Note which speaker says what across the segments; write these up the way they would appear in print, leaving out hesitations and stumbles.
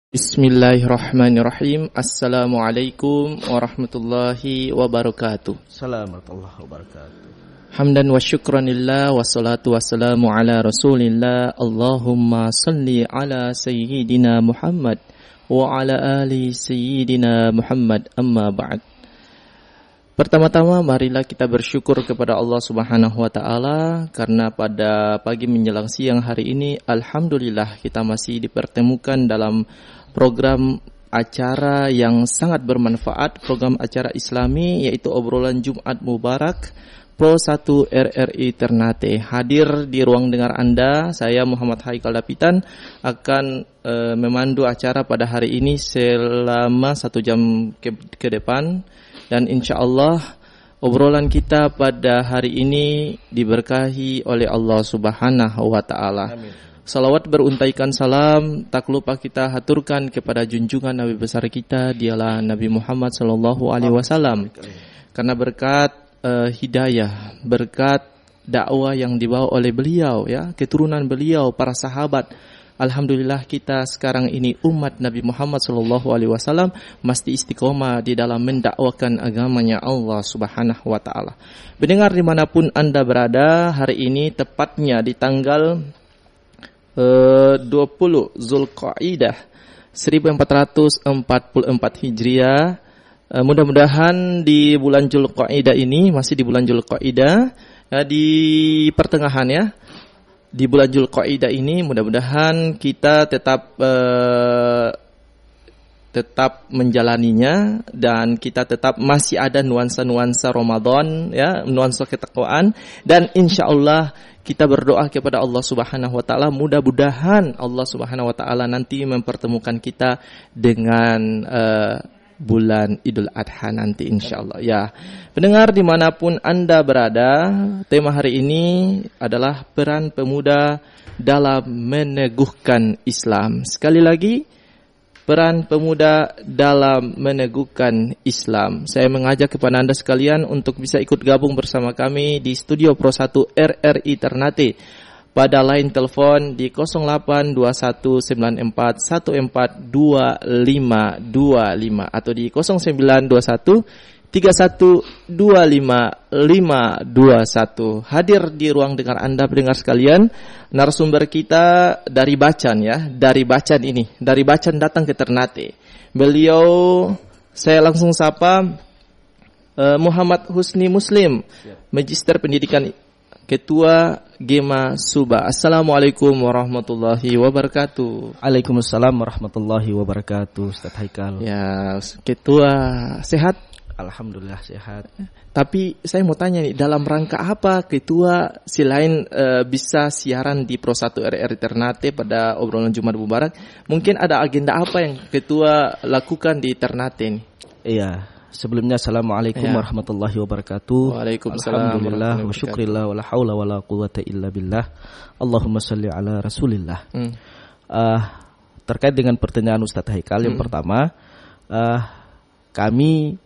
Speaker 1: Bismillahirrahmanirrahim. Assalamualaikum warahmatullahi wabarakatuh.
Speaker 2: Assalamualaikum warahmatullahi wabarakatuh.
Speaker 1: Hamdan wa syukranillah wassalatu wassalamu ala rasulillah. Allahumma salli ala sayyidina Muhammad wa ala ali sayyidina Muhammad, amma ba'd. Pertama-tama marilah kita bersyukur kepada Allah Subhanahu wa taala karena pada pagi menjelang siang hari ini alhamdulillah kita masih dipertemukan dalam program acara yang sangat bermanfaat, program acara Islami yaitu obrolan Jumat Mubarak Pro 1 RRI Ternate. Hadir di ruang dengar Anda, saya Muhammad Haikal Dapitan akan memandu acara pada hari ini selama 1 jam ke depan. Dan insya Allah obrolan kita pada hari ini diberkahi oleh Allah Subhanahu wa ta'ala. Salawat beruntaikan salam tak lupa kita haturkan kepada junjungan Nabi besar kita, dialah Nabi Muhammad sallallahu alaihi wasallam. Karena berkat hidayah, berkat dakwah yang dibawa oleh beliau, ya, keturunan beliau, para sahabat, alhamdulillah kita sekarang ini umat Nabi Muhammad sallallahu alaihi wasallam mesti istiqomah di dalam mendakwakan agamanya Allah Subhanahu wa taala. Pendengar dimanapun Anda berada, hari ini tepatnya di tanggal 20 Zulqaidah 1444 Hijriah. Mudah-mudahan di bulan Zulqaidah ini, masih di bulan Zulqaidah, di pertengahan ya. Di bulan Zulqaidah ini mudah-mudahan kita tetap menjalaninya dan kita tetap masih ada nuansa-nuansa Ramadan, ya, nuansa ketakwaan, dan insyaallah kita berdoa kepada Allah Subhanahu wa taala mudah-mudahan Allah Subhanahu wa taala nanti mempertemukan kita dengan bulan Idul Adha nanti insyaallah. Ya, pendengar dimanapun Anda berada, tema hari ini adalah peran pemuda dalam meneguhkan Islam. Sekali lagi, peran pemuda dalam meneguhkan Islam. Saya mengajak kepada Anda sekalian untuk bisa ikut gabung bersama kami di Studio Pro 1 RRI Ternate pada line telepon di 082194142525 atau di 0921312551. Hadir di ruang dengar Anda pendengar sekalian, narasumber kita dari Bacan, ya, dari Bacan ini, dari Bacan datang ke Ternate. Beliau saya langsung sapa Muhammad Husni Muslim, Magister Pendidikan, Ketua Gema Suba. Assalamualaikum warahmatullahi wabarakatuh.
Speaker 2: Waalaikumsalam warahmatullahi wabarakatuh. Ustaz Haikal.
Speaker 1: Ya, Ketua sehat?
Speaker 2: Alhamdulillah sehat.
Speaker 1: Tapi saya mau tanya nih, dalam rangka apa Ketua selain bisa siaran di Pro 1 RRI Ternate pada obrolan Jumat Mubarak, mungkin ada agenda apa yang Ketua lakukan di Ternate nih?
Speaker 2: Iya. Sebelumnya assalamualaikum warahmatullahi wabarakatuh.
Speaker 1: Waalaikumsalam.
Speaker 2: Alhamdulillah wa syukrillah wa la haula wa la quwata illa billah. Allahumma salli ala rasulillah. Terkait dengan pertanyaan Ustaz Haikal, yang pertama, kami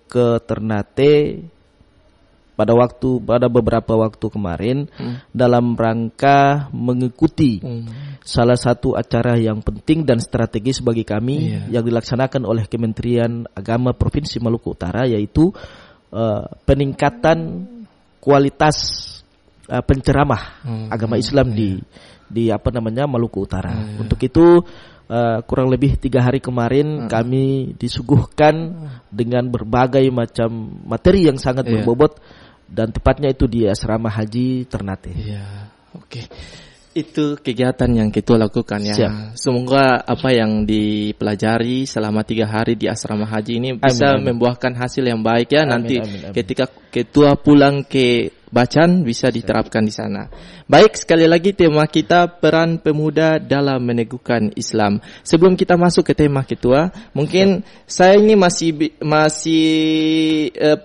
Speaker 2: ke Ternate pada beberapa waktu kemarin dalam rangka mengikuti salah satu acara yang penting dan strategis bagi kami yang dilaksanakan oleh Kementerian Agama Provinsi Maluku Utara, yaitu peningkatan kualitas penceramah agama Islam di Maluku Utara. Untuk itu kurang lebih 3 hari kemarin kami disuguhkan dengan berbagai macam materi yang sangat berbobot, dan tepatnya itu di Asrama Haji Ternate.
Speaker 1: Iya, oke. Itu kegiatan yang kita lakukan, ya.
Speaker 2: Siap.
Speaker 1: Semoga apa yang dipelajari selama 3 hari di Asrama Haji ini bisa membuahkan hasil yang baik, ya. Nanti ketika Ketua pulang ke Bacan bisa diterapkan di sana. Baik, sekali lagi tema kita peran pemuda dalam meneguhkan Islam. Sebelum kita masuk ke tema Ketua, mungkin saya ini masih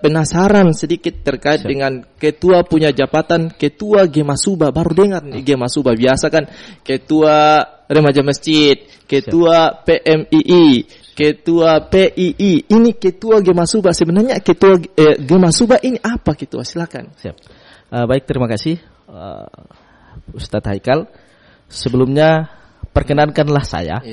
Speaker 1: penasaran sedikit terkait dengan Ketua punya jabatan Ketua Gema Suba. Baru dengar nih Gema Suba. Biasa kan Ketua Remaja Masjid, Ketua PMII, Ketua PII. Ini Ketua Gema Suba. Sebenarnya Ketua Gema Suba ini apa, Ketua? Silakan.
Speaker 2: Siap. Baik, terima kasih Ustadz Haikal. Sebelumnya perkenankanlah saya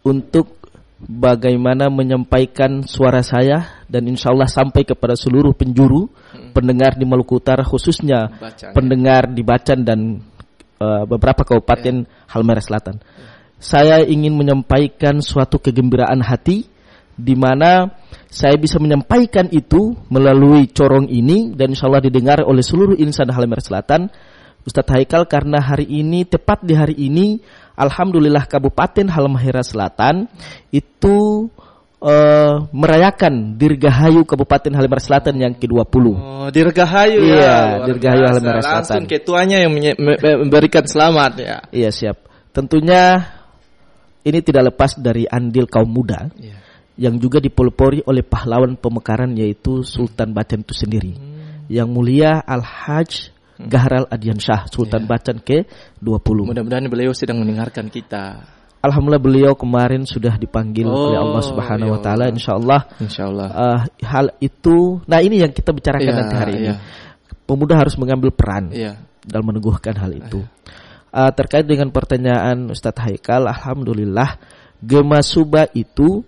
Speaker 2: untuk bagaimana menyampaikan suara saya dan insya Allah sampai kepada seluruh penjuru pendengar di Maluku Utara, khususnya pendengar di Bacan dan beberapa kabupaten Halmahera Selatan. Saya ingin menyampaikan suatu kegembiraan hati di mana saya bisa menyampaikan itu melalui corong ini dan insya Allah didengar oleh seluruh insan Halmahera Selatan. Ustadz Haikal, karena hari ini, tepat di hari ini, alhamdulillah Kabupaten Halmahera Selatan itu merayakan Dirgahayu Kabupaten Halmahera Selatan yang ke-20.
Speaker 1: Oh, Dirgahayu
Speaker 2: ya. Dirgahayu Halmahera Selatan.
Speaker 1: Langsung ketuanya yang memberikan selamat ya.
Speaker 2: Iya, siap. Tentunya ini tidak lepas dari andil kaum muda yang juga dipelopori oleh pahlawan pemekaran yaitu Sultan Bacan itu sendiri. Yang mulia Al-Hajj Gahral Adiansyah Sultan Bacan ke-20.
Speaker 1: Mudah-mudahan beliau sedang mendengarkan kita.
Speaker 2: Alhamdulillah beliau kemarin sudah dipanggil oleh Allah Subhanahu wa taala, insyaallah. Hal itu, nah ini yang kita bicarakan nanti hari ini. Pemuda harus mengambil peran dalam meneguhkan hal itu. Terkait dengan pertanyaan Ustadz Haikal, alhamdulillah Gema Suba itu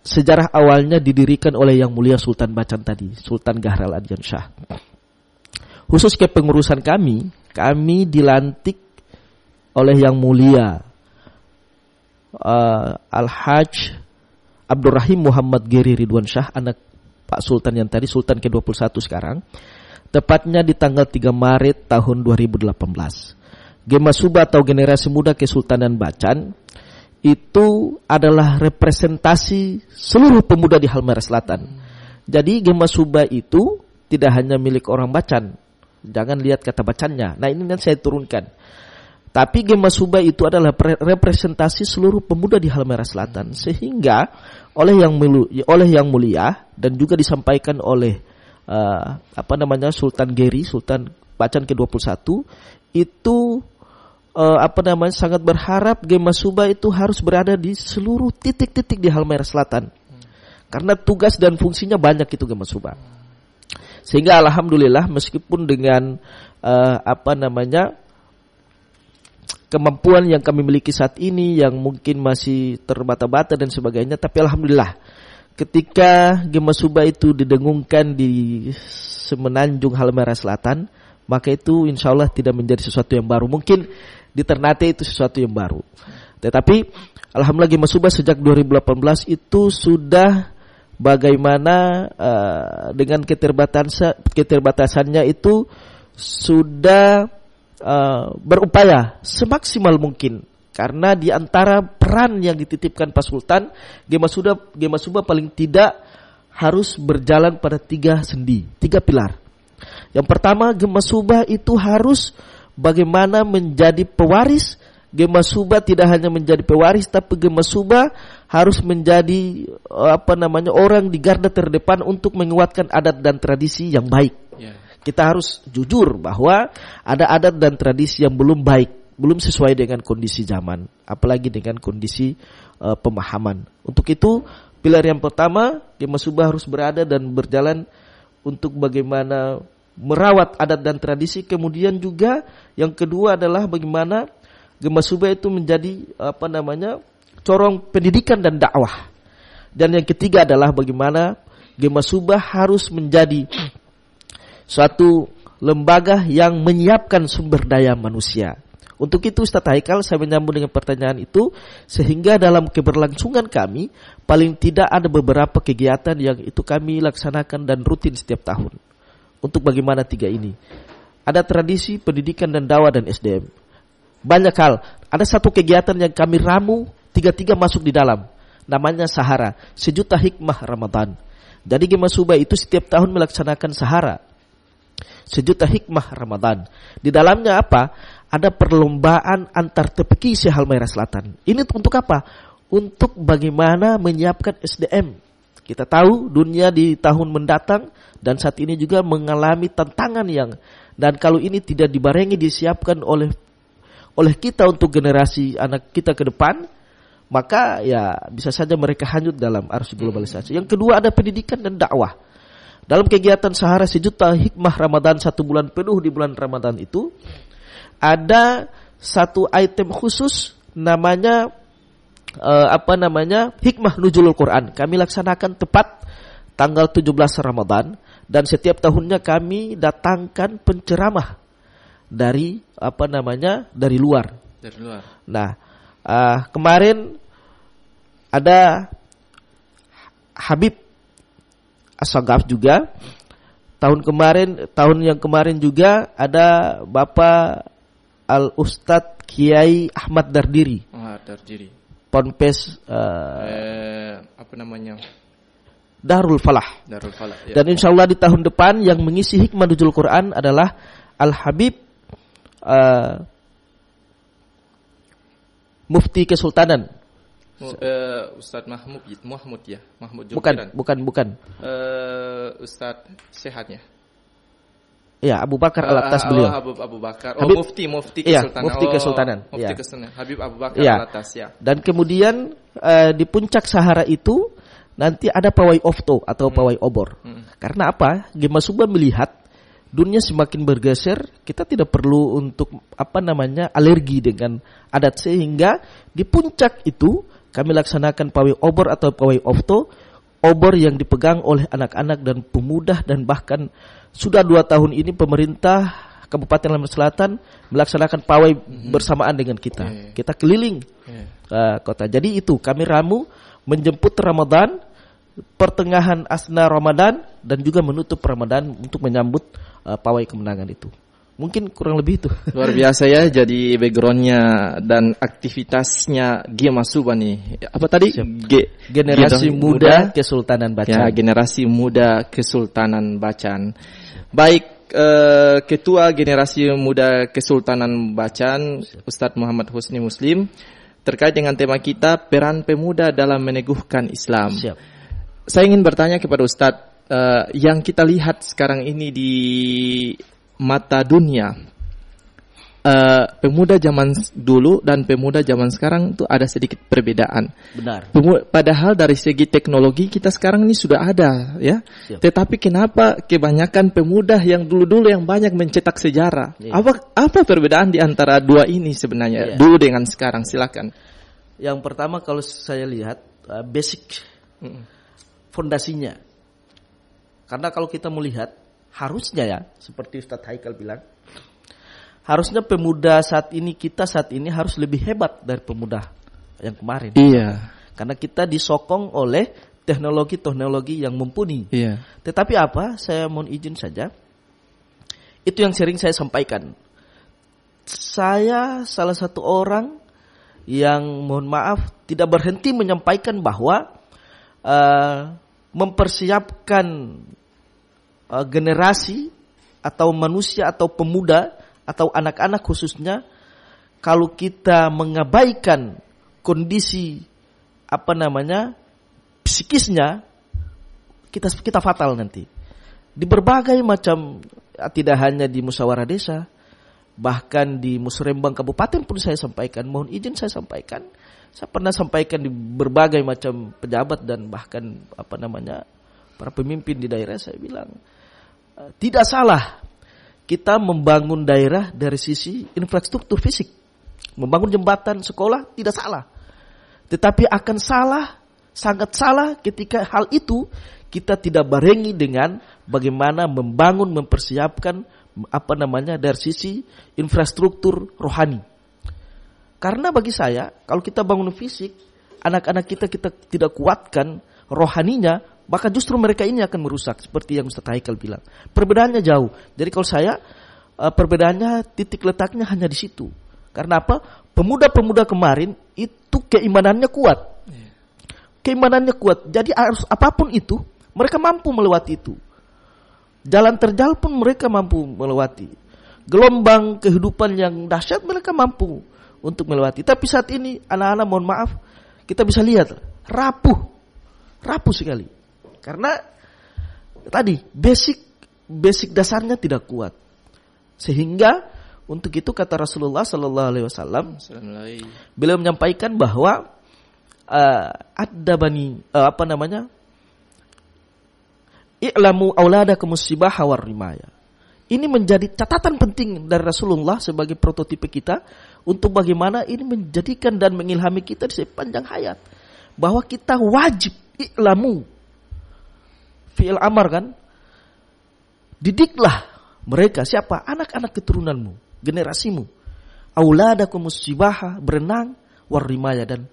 Speaker 2: sejarah awalnya didirikan oleh yang mulia Sultan Bacan tadi, Sultan Gahral Adiansyah. Khusus kepengurusan kami dilantik oleh yang mulia Al-Hajj Abdurrahim Muhammad Geri Ridwan Syah, anak Pak Sultan yang tadi, Sultan ke-21 sekarang, tepatnya di tanggal 3 Maret tahun 2018. Gema Suba atau Generasi Muda Kesultanan Bacan itu adalah representasi seluruh pemuda di Halmahera Selatan. Jadi Gema Suba itu tidak hanya milik orang Bacan. Jangan lihat kata bacannya. Nah ini yang saya turunkan. Tapi Gema Suba itu adalah representasi seluruh pemuda di Halmahera Selatan. Sehingga oleh yang mulia dan juga disampaikan oleh Sultan Geri, Sultan Bacan ke-21 itu sangat berharap Gema Suba itu harus berada di seluruh titik-titik di Halmahera Selatan. Karena tugas dan fungsinya banyak itu Gema Suba. Sehingga alhamdulillah meskipun dengan kemampuan yang kami miliki saat ini yang mungkin masih terbata-bata dan sebagainya, tapi alhamdulillah ketika Gema Suba itu didengungkan di Semenanjung Halmahera Selatan, maka itu insya Allah tidak menjadi sesuatu yang baru. Mungkin di Ternate itu sesuatu yang baru. Tetapi alhamdulillah Gema Suba sejak 2018 itu sudah bagaimana dengan keterbatasannya itu sudah berupaya semaksimal mungkin, karena di antara peran yang dititipkan Pak Sultan, Gema Suba paling tidak harus berjalan pada 3 sendi, 3 pilar. Yang pertama, Gema Suba itu harus bagaimana menjadi pewaris. Gema Suba tidak hanya menjadi pewaris, tapi Gema Suba harus menjadi orang di garda terdepan untuk menguatkan adat dan tradisi yang baik. Kita harus jujur bahwa ada adat dan tradisi yang belum baik, belum sesuai dengan kondisi zaman, apalagi dengan kondisi pemahaman. Untuk itu, pilar yang pertama, Gema Suba harus berada dan berjalan untuk bagaimana merawat adat dan tradisi. Kemudian juga yang kedua adalah bagaimana Gema Suba itu menjadi corong pendidikan dan dakwah. Dan yang ketiga adalah bagaimana Gema Suba harus menjadi suatu lembaga yang menyiapkan sumber daya manusia. Untuk itu Ustadz Haikal, saya menyambung dengan pertanyaan itu, sehingga dalam keberlangsungan kami paling tidak ada beberapa kegiatan yang itu kami laksanakan dan rutin setiap tahun. Untuk bagaimana 3 ini, ada tradisi, pendidikan dan dakwah dan SDM. Banyak hal. Ada satu kegiatan yang kami ramu, 3 masuk di dalam. Namanya Sahara, Sejuta Hikmah Ramadan. Jadi Gema Suba itu setiap tahun melaksanakan Sahara, Sejuta Hikmah Ramadan. Di dalamnya apa? Ada perlombaan antar TPQ se-Halmahera Selatan. Ini untuk apa? Untuk bagaimana menyiapkan SDM. Kita tahu dunia di tahun mendatang dan saat ini juga mengalami tantangan dan kalau ini tidak dibarengi disiapkan oleh kita untuk generasi anak kita ke depan, maka ya bisa saja mereka hanyut dalam arus globalisasi. Yang kedua ada pendidikan dan dakwah. Dalam kegiatan Sahara Sejuta Hikmah Ramadan 1 bulan penuh di bulan Ramadan itu ada satu item khusus namanya hikmah nuzulul Quran. Kami laksanakan tepat tanggal 17 Ramadan, dan setiap tahunnya kami datangkan penceramah dari dari luar. Nah, kemarin ada Habib As-Sagaf juga. Tahun yang kemarin juga ada Bapak Al-Ustadz Kiai Ahmad Dardiri. Ponpes Darul Falah. Ya. Dan insya Allah di tahun depan yang mengisi hikmah nuzul Quran adalah Al-Habib Mufti Kesultanan.
Speaker 1: Ustadz Mahmud ya, Mahmud
Speaker 2: Jumpiran. Bukan.
Speaker 1: Ustadz sehatnya.
Speaker 2: Ya, Abu Bakar Al-Atas beliau.
Speaker 1: Abu Bakar.
Speaker 2: Habib,
Speaker 1: Mufti Kesultanan.
Speaker 2: Iya, Mufti Kesultanan.
Speaker 1: Mufti Kesultanan. Habib Abu Bakar Al-Atas ya.
Speaker 2: Dan kemudian di puncak Sahara itu nanti ada pawai ofto atau pawai obor. Karena apa? Gema Subah melihat dunia semakin bergeser, kita tidak perlu untuk alergi dengan adat, sehingga di puncak itu kami laksanakan pawai obor atau pawai ofto, obor yang dipegang oleh anak-anak dan pemuda, dan bahkan sudah 2 tahun ini pemerintah Kabupaten Lampung Selatan melaksanakan pawai bersamaan dengan kita. Kita keliling kota. Jadi itu kami ramu menjemput Ramadan, pertengahan asna Ramadan, dan juga menutup Ramadan untuk menyambut pawai kemenangan itu. Mungkin kurang lebih itu.
Speaker 1: Luar biasa ya, jadi backgroundnya dan aktivitasnya Gema Subah nih. Apa tadi?
Speaker 2: Generasi muda Kesultanan Bacan.
Speaker 1: Ya, generasi muda Kesultanan Bacan. Baik, Ketua Generasi Muda Kesultanan Bacan, Ustadz Muhammad Husni Muslim, terkait dengan tema kita, peran pemuda dalam meneguhkan Islam.
Speaker 2: Siap.
Speaker 1: Saya ingin bertanya kepada Ustadz, yang kita lihat sekarang ini di mata dunia, pemuda zaman dulu dan pemuda zaman sekarang itu ada sedikit perbedaan.
Speaker 2: Benar.
Speaker 1: Padahal dari segi teknologi kita sekarang ini sudah ada, ya. Siap. Tetapi kenapa kebanyakan pemuda yang dulu-dulu yang banyak mencetak sejarah? Iya. Apa perbedaan di antara dua ini sebenarnya? Iya. Dulu dengan sekarang, silakan.
Speaker 2: Yang pertama kalau saya lihat basic fondasinya. Karena kalau kita melihat harusnya ya, seperti Ustadz Haikal bilang, harusnya pemuda saat ini harus lebih hebat dari pemuda yang kemarin.
Speaker 1: Iya.
Speaker 2: Karena kita disokong oleh teknologi-teknologi yang mumpuni.
Speaker 1: Iya.
Speaker 2: Tetapi saya mohon izin saja, itu yang sering saya sampaikan. Saya salah satu orang yang mohon maaf tidak berhenti menyampaikan bahwa mempersiapkan generasi atau manusia atau pemuda atau anak-anak khususnya, kalau kita mengabaikan kondisi psikisnya, kita fatal nanti. Di berbagai macam, tidak hanya di musyawarah desa, bahkan di musrembang kabupaten pun saya sampaikan, mohon izin saya sampaikan. Saya pernah sampaikan di berbagai macam pejabat dan bahkan para pemimpin di daerah, saya bilang tidak salah kita membangun daerah dari sisi infrastruktur fisik, membangun jembatan, sekolah, tidak salah. Tetapi akan sangat salah ketika hal itu kita tidak barengi dengan bagaimana membangun, mempersiapkan dari sisi infrastruktur rohani. Karena bagi saya, kalau kita bangun fisik, anak-anak kita tidak kuatkan rohaninya, maka justru mereka ini akan merusak, seperti yang Ustaz Haikal bilang. Perbedaannya jauh. Jadi kalau saya, perbedaannya titik letaknya hanya di situ. Karena apa? Pemuda-pemuda kemarin itu keimanannya kuat. Keimanannya kuat. Jadi harus apapun itu, mereka mampu melewati itu. Jalan terjal pun mereka mampu melewati. Gelombang kehidupan yang dahsyat mereka mampu untuk melewati. Tapi saat ini anak-anak, mohon maaf, kita bisa lihat rapuh sekali. Karena tadi basic dasarnya tidak kuat. Sehingga untuk itu kata Rasulullah sallallahu alaihi wasallam, beliau menyampaikan bahwa i'lamu auladakum musibah war rimaya. Ini menjadi catatan penting dari Rasulullah sebagai prototipe kita untuk bagaimana ini menjadikan dan mengilhami kita di sepanjang hayat. Bahwa kita wajib i'lamu. Fi'il amar kan? Didiklah mereka, siapa? Anak-anak keturunanmu, generasimu. Auladakumus sibaha, berenang, warrimaya, dan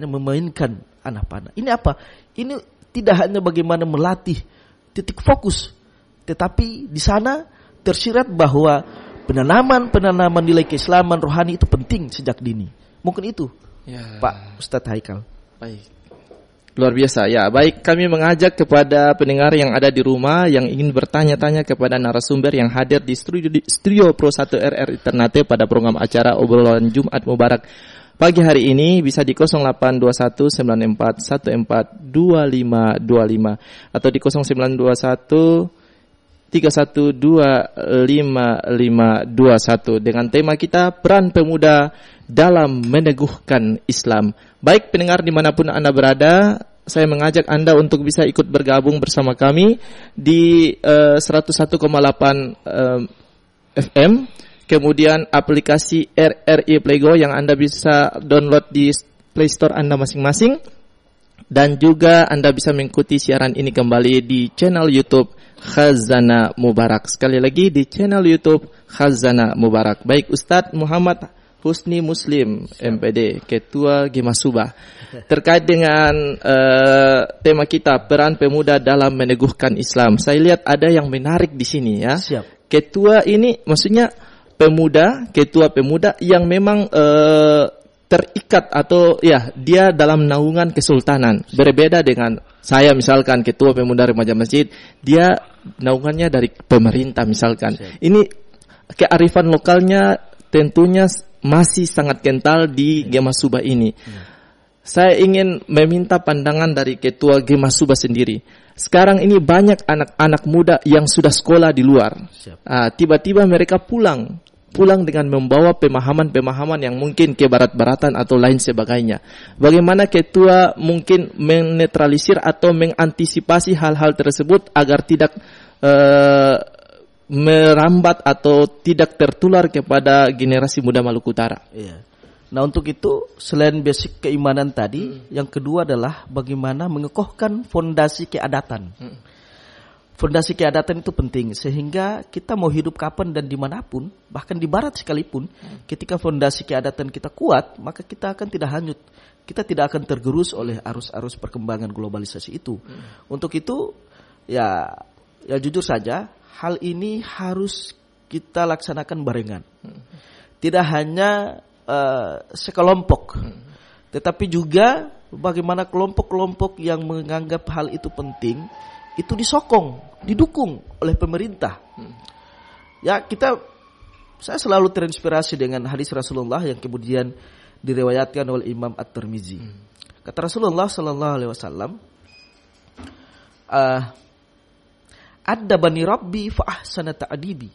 Speaker 2: memainkan anak panah. Ini apa? Ini tidak hanya bagaimana melatih titik fokus, tetapi di sana tersirat bahwa penanaman nilai keislaman rohani itu penting sejak dini. Mungkin itu, ya, Pak Ustadz Haikal.
Speaker 1: Baik, luar biasa. Ya, baik, kami mengajak kepada pendengar yang ada di rumah yang ingin bertanya-tanya kepada narasumber yang hadir di studio Pro 1 RR Ternate pada program acara obrolan Jumat Mubarak pagi hari ini, bisa di 082194142525 atau di 092131255521 dengan tema kita peran pemuda dalam meneguhkan Islam. Baik pendengar dimanapun Anda berada, saya mengajak Anda untuk bisa ikut bergabung bersama kami di 101,8 FM. Kemudian aplikasi RRI Playgo yang Anda bisa download di Play Store Anda masing-masing. Dan juga Anda bisa mengikuti siaran ini kembali di channel YouTube Khazanah Mubarak. Sekali lagi di channel YouTube Khazanah Mubarak. Baik, Ustadz Muhammad Husni Muslim, MPD, Ketua Gemasubah. Terkait dengan tema kita, peran pemuda dalam meneguhkan Islam. Saya lihat ada yang menarik di sini ya.
Speaker 2: Siap.
Speaker 1: Ketua ini maksudnya ketua pemuda yang memang terikat atau ya dia dalam naungan kesultanan. Berbeda dengan saya misalkan ketua pemuda remaja masjid, dia naungannya dari pemerintah misalkan. Siap. Ini kearifan lokalnya tentunya masih sangat kental di Gemasubah ini. Saya ingin meminta pandangan dari ketua Gemasubah sendiri. Sekarang ini banyak anak-anak muda yang sudah sekolah di luar. Tiba-tiba mereka pulang dengan membawa pemahaman-pemahaman yang mungkin ke barat-baratan atau lain sebagainya. Bagaimana ketua mungkin menetralisir atau mengantisipasi hal-hal tersebut agar tidak merambat atau tidak tertular kepada generasi muda Maluku Utara?
Speaker 2: Iya. Nah, untuk itu selain basic keimanan tadi, yang kedua adalah bagaimana mengekohkan fondasi keadatan. Fondasi keadatan itu penting sehingga kita mau hidup kapan dan dimanapun, bahkan di barat sekalipun, ketika fondasi keadatan kita kuat, maka kita akan tidak hanyut. Kita tidak akan tergerus oleh arus-arus perkembangan globalisasi itu. Untuk itu, ya jujur saja, hal ini harus kita laksanakan barengan. Tidak hanya sekelompok, tetapi juga bagaimana kelompok-kelompok yang menganggap hal itu penting, itu disokong, didukung oleh pemerintah. Ya, saya selalu terinspirasi dengan hadis Rasulullah yang kemudian diriwayatkan oleh Imam At-Tirmizi. Kata Rasulullah sallallahu alaihi wasallam, "Adabani Rabbi fa ahsana ta'dibi."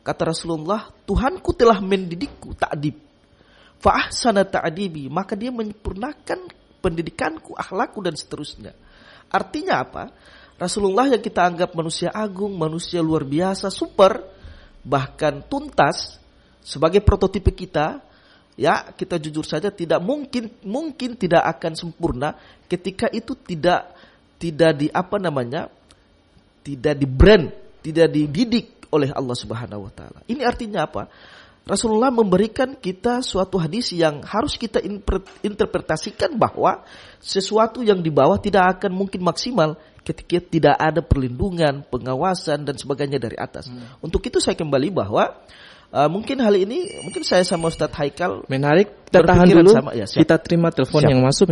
Speaker 2: Kata Rasulullah, Tuhanku telah mendidikku, ta'dib. Fa ahsana ta'dibi, maka dia menyempurnakan pendidikanku, akhlakku dan seterusnya. Artinya apa? Rasulullah yang kita anggap manusia agung, manusia luar biasa, super, bahkan tuntas sebagai prototipe kita, ya kita jujur saja tidak mungkin tidak akan sempurna ketika itu tidak tidak di-brand, tidak dididik oleh Allah Subhanahu wa taala. Ini artinya apa? Rasulullah memberikan kita suatu hadis yang harus kita interpretasikan bahwa sesuatu yang dibawa tidak akan mungkin maksimal ketika tidak ada perlindungan, pengawasan dan sebagainya dari atas. Untuk itu saya kembali bahwa mungkin hal ini mungkin saya sama Ustadz Haikal
Speaker 1: menarik. Kita tahan dulu. Kita terima telepon yang masuk.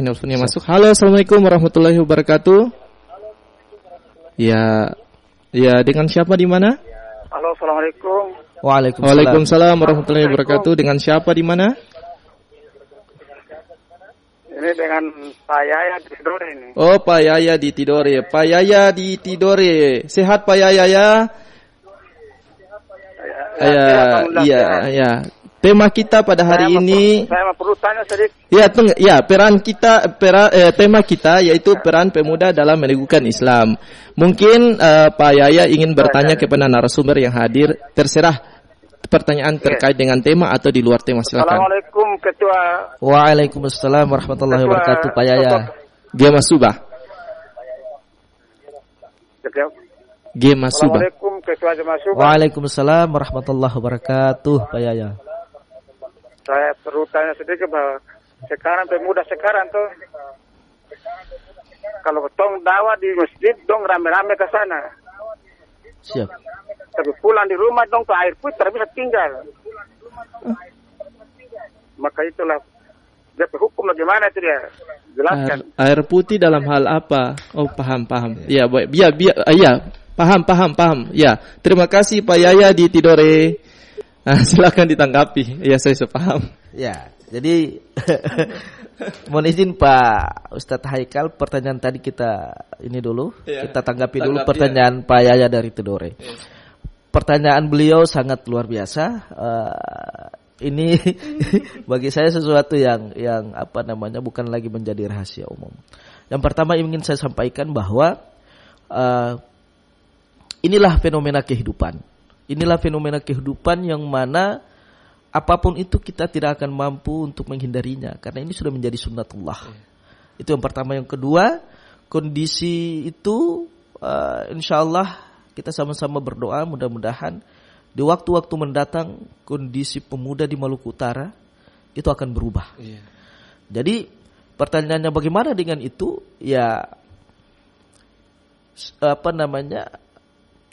Speaker 1: Halo, assalamualaikum warahmatullahi wabarakatuh. Ya, dengan siapa di mana?
Speaker 3: Halo, assalamualaikum.
Speaker 1: Waalaikumsalam warahmatullahi wabarakatuh. Dengan siapa di mana?
Speaker 3: Ini dengan Pak Yaya di Tidore ini.
Speaker 1: Oh, Pak Yaya di Tidore. Pak Yaya di Tidore. Sehat Pak Yaya ya? Iya. tema kita pada hari ini.
Speaker 3: Saya mau perlu tanya sedikit.
Speaker 1: Tema kita yaitu peran pemuda dalam meneguhkan Islam. Mungkin Pak Yaya ingin bertanya kepada narasumber yang hadir. Terserah pertanyaan terkait dengan tema atau di luar tema, silakan.
Speaker 3: Assalamualaikum Ketua.
Speaker 2: Waalaikumsalam warahmatullahi wabarakatuh, Pak Yaya.
Speaker 1: Gema Subah.
Speaker 3: Assalamualaikum Ketua Jemaah Subah.
Speaker 2: Waalaikumsalam warahmatullahi wabarakatuh, Pak Yaya.
Speaker 3: Saya perlu tanya sedikit bahwa sekarang pemuda sekarang tuh kalau ketong dakwah di masjid dong rame-rame ke sana.
Speaker 2: Siap.
Speaker 3: Tapi pulang di rumah dong ke air putih bisa tinggal. Maka itulah dia hukum bagaimana itu dia jelaskan.
Speaker 1: Air putih dalam hal apa? Oh, paham. Ya, paham. Ya, terima kasih Pak Yaya di Tidore. Silakan ditanggapi. Ya, saya sepaham.
Speaker 2: Ya, jadi mohon izin Pak Ustadz Haikal, pertanyaan tadi kita ini dulu, kita tanggapi dulu pertanyaan Pak Yaya dari Tidore. Pertanyaan beliau sangat luar biasa. Ini bagi saya sesuatu yang bukan lagi menjadi rahasia umum. Yang pertama ingin saya sampaikan bahwa inilah fenomena kehidupan. Inilah fenomena kehidupan yang mana apapun itu kita tidak akan mampu untuk menghindarinya karena ini sudah menjadi sunnatullah. Itu yang pertama. Yang kedua, kondisi itu insyaallah kita sama-sama berdoa mudah-mudahan di waktu-waktu mendatang kondisi pemuda di Maluku Utara itu akan berubah. Jadi pertanyaannya bagaimana dengan itu? Ya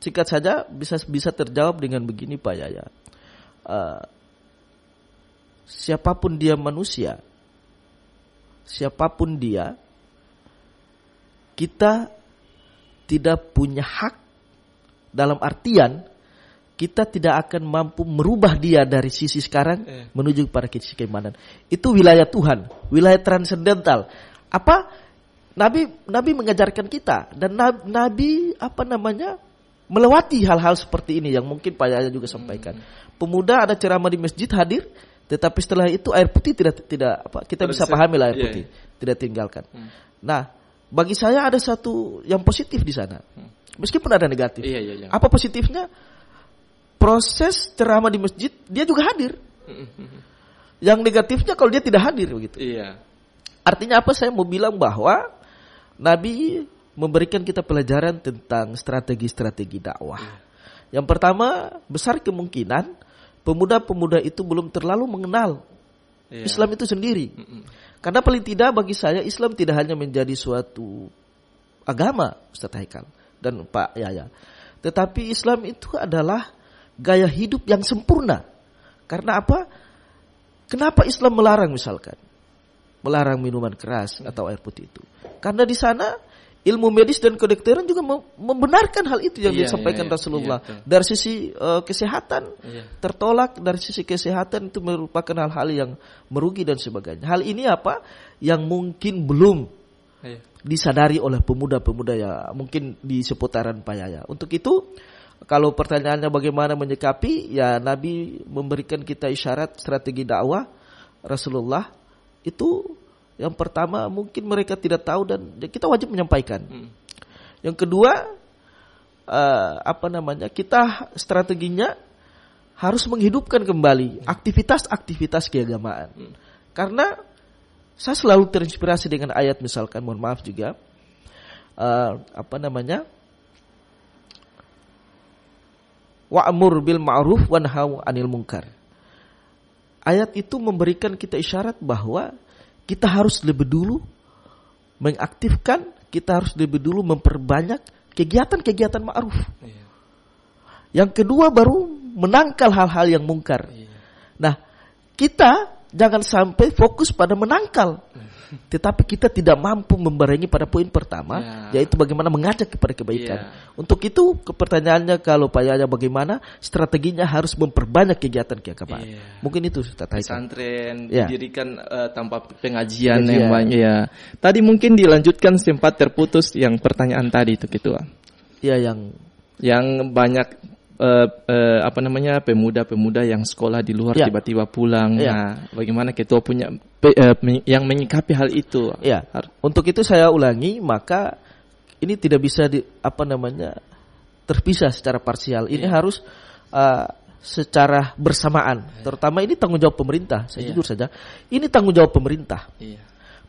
Speaker 2: singkat saja bisa terjawab dengan begini Pak Yaya. Siapapun dia manusia, siapapun dia, kita tidak punya hak dalam artian kita tidak akan mampu merubah dia dari sisi sekarang menuju pada sisi keimanan. Itu wilayah Tuhan, wilayah transendental. Nabi mengajarkan kita dan Nabi melewati hal-hal seperti ini yang mungkin Pak Yaya juga sampaikan. Pemuda ada ceramah di masjid hadir, tetapi setelah itu air putih kita bisa pahami lah air putih tidak tinggalkan. Nah, bagi saya ada satu yang positif di sana. Meskipun ada negatif. Apa positifnya? Proses ceramah di masjid dia juga hadir. Yang negatifnya kalau dia tidak hadir begitu. Artinya apa? Saya mau bilang bahwa Nabi memberikan kita pelajaran tentang strategi-strategi dakwah. Yang pertama, besar kemungkinan pemuda-pemuda itu belum terlalu mengenal Islam itu sendiri. Karena paling tidak bagi saya Islam tidak hanya menjadi suatu agama, Ustaz Haikal dan Pak Yaya. Tetapi Islam itu adalah gaya hidup yang sempurna. Karena apa? Kenapa Islam melarang misalkan? Melarang minuman keras atau air putih itu. Karena di sana ilmu medis dan kedokteran juga membenarkan hal itu yang disampaikan Rasulullah. Dari sisi kesehatan tertolak, dari sisi kesehatan itu merupakan hal-hal yang merugi dan sebagainya. Hal ini apa? Yang mungkin belum disadari oleh pemuda-pemuda ya mungkin di seputaran Pak Yaya. Untuk itu kalau pertanyaannya bagaimana menyikapi, ya Nabi memberikan kita isyarat strategi dakwah Rasulullah itu. Yang pertama mungkin mereka tidak tahu dan kita wajib menyampaikan. Yang kedua kita strateginya harus menghidupkan kembali aktivitas-aktivitas keagamaan. Karena saya selalu terinspirasi dengan ayat misalkan, mohon maaf juga wa'mur bil ma'ruf wanhau 'anil munkar. Ayat itu memberikan kita isyarat bahwa kita harus lebih dulu mengaktifkan, kita harus lebih dulu memperbanyak kegiatan-kegiatan ma'ruf. Yang kedua baru menangkal hal-hal yang mungkar. Nah, kita jangan sampai fokus pada menangkal, tetapi kita tidak mampu membarengi pada poin pertama, yaitu bagaimana mengajak kepada kebaikan. Untuk itu, pertanyaannya kalau Pak Yaya bagaimana strateginya harus memperbanyak kegiatan keagamaan. Mungkin itu
Speaker 1: pesantren didirikan tanpa pengajian yang banyak. Tadi mungkin dilanjutkan sempat terputus yang pertanyaan tadi itu Ketua.
Speaker 2: Ya, yang
Speaker 1: banyak pemuda-pemuda yang sekolah di luar tiba-tiba pulang. Nah, bagaimana ketua punya yang menyikapi hal itu?
Speaker 2: Ya, untuk itu saya ulangi, maka ini tidak bisa terpisah secara parsial. Ini harus secara bersamaan. Terutama ini tanggung jawab pemerintah. Saya jujur saja, ini tanggung jawab pemerintah.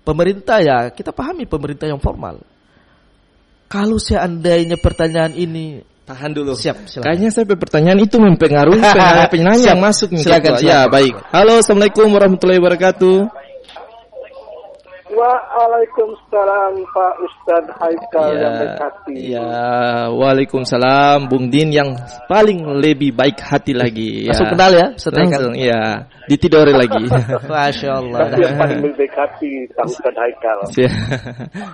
Speaker 2: Pemerintah ya, kita pahami pemerintah yang formal. Kalau seandainya pertanyaan ini,
Speaker 1: tahan dulu.
Speaker 2: Siap, silakan.
Speaker 1: Kayaknya saya pertanyaan itu mempengaruhi penanya yang masuk nih.
Speaker 2: Silakan.
Speaker 1: Ya, baik. Halo, assalamualaikum warahmatullahi wabarakatuh.
Speaker 3: Waalaikumsalam Pak Ustadz Haikal yang baik hati.
Speaker 1: Ya, waalaikumsalam Bung Din yang paling lebih baik hati lagi.
Speaker 2: Langsung kenal ya,
Speaker 1: langsung. Iya, ditidori lagi.
Speaker 2: Masya Allah.
Speaker 3: Tapi yang paling baik hati Pak Ustadz Haikal.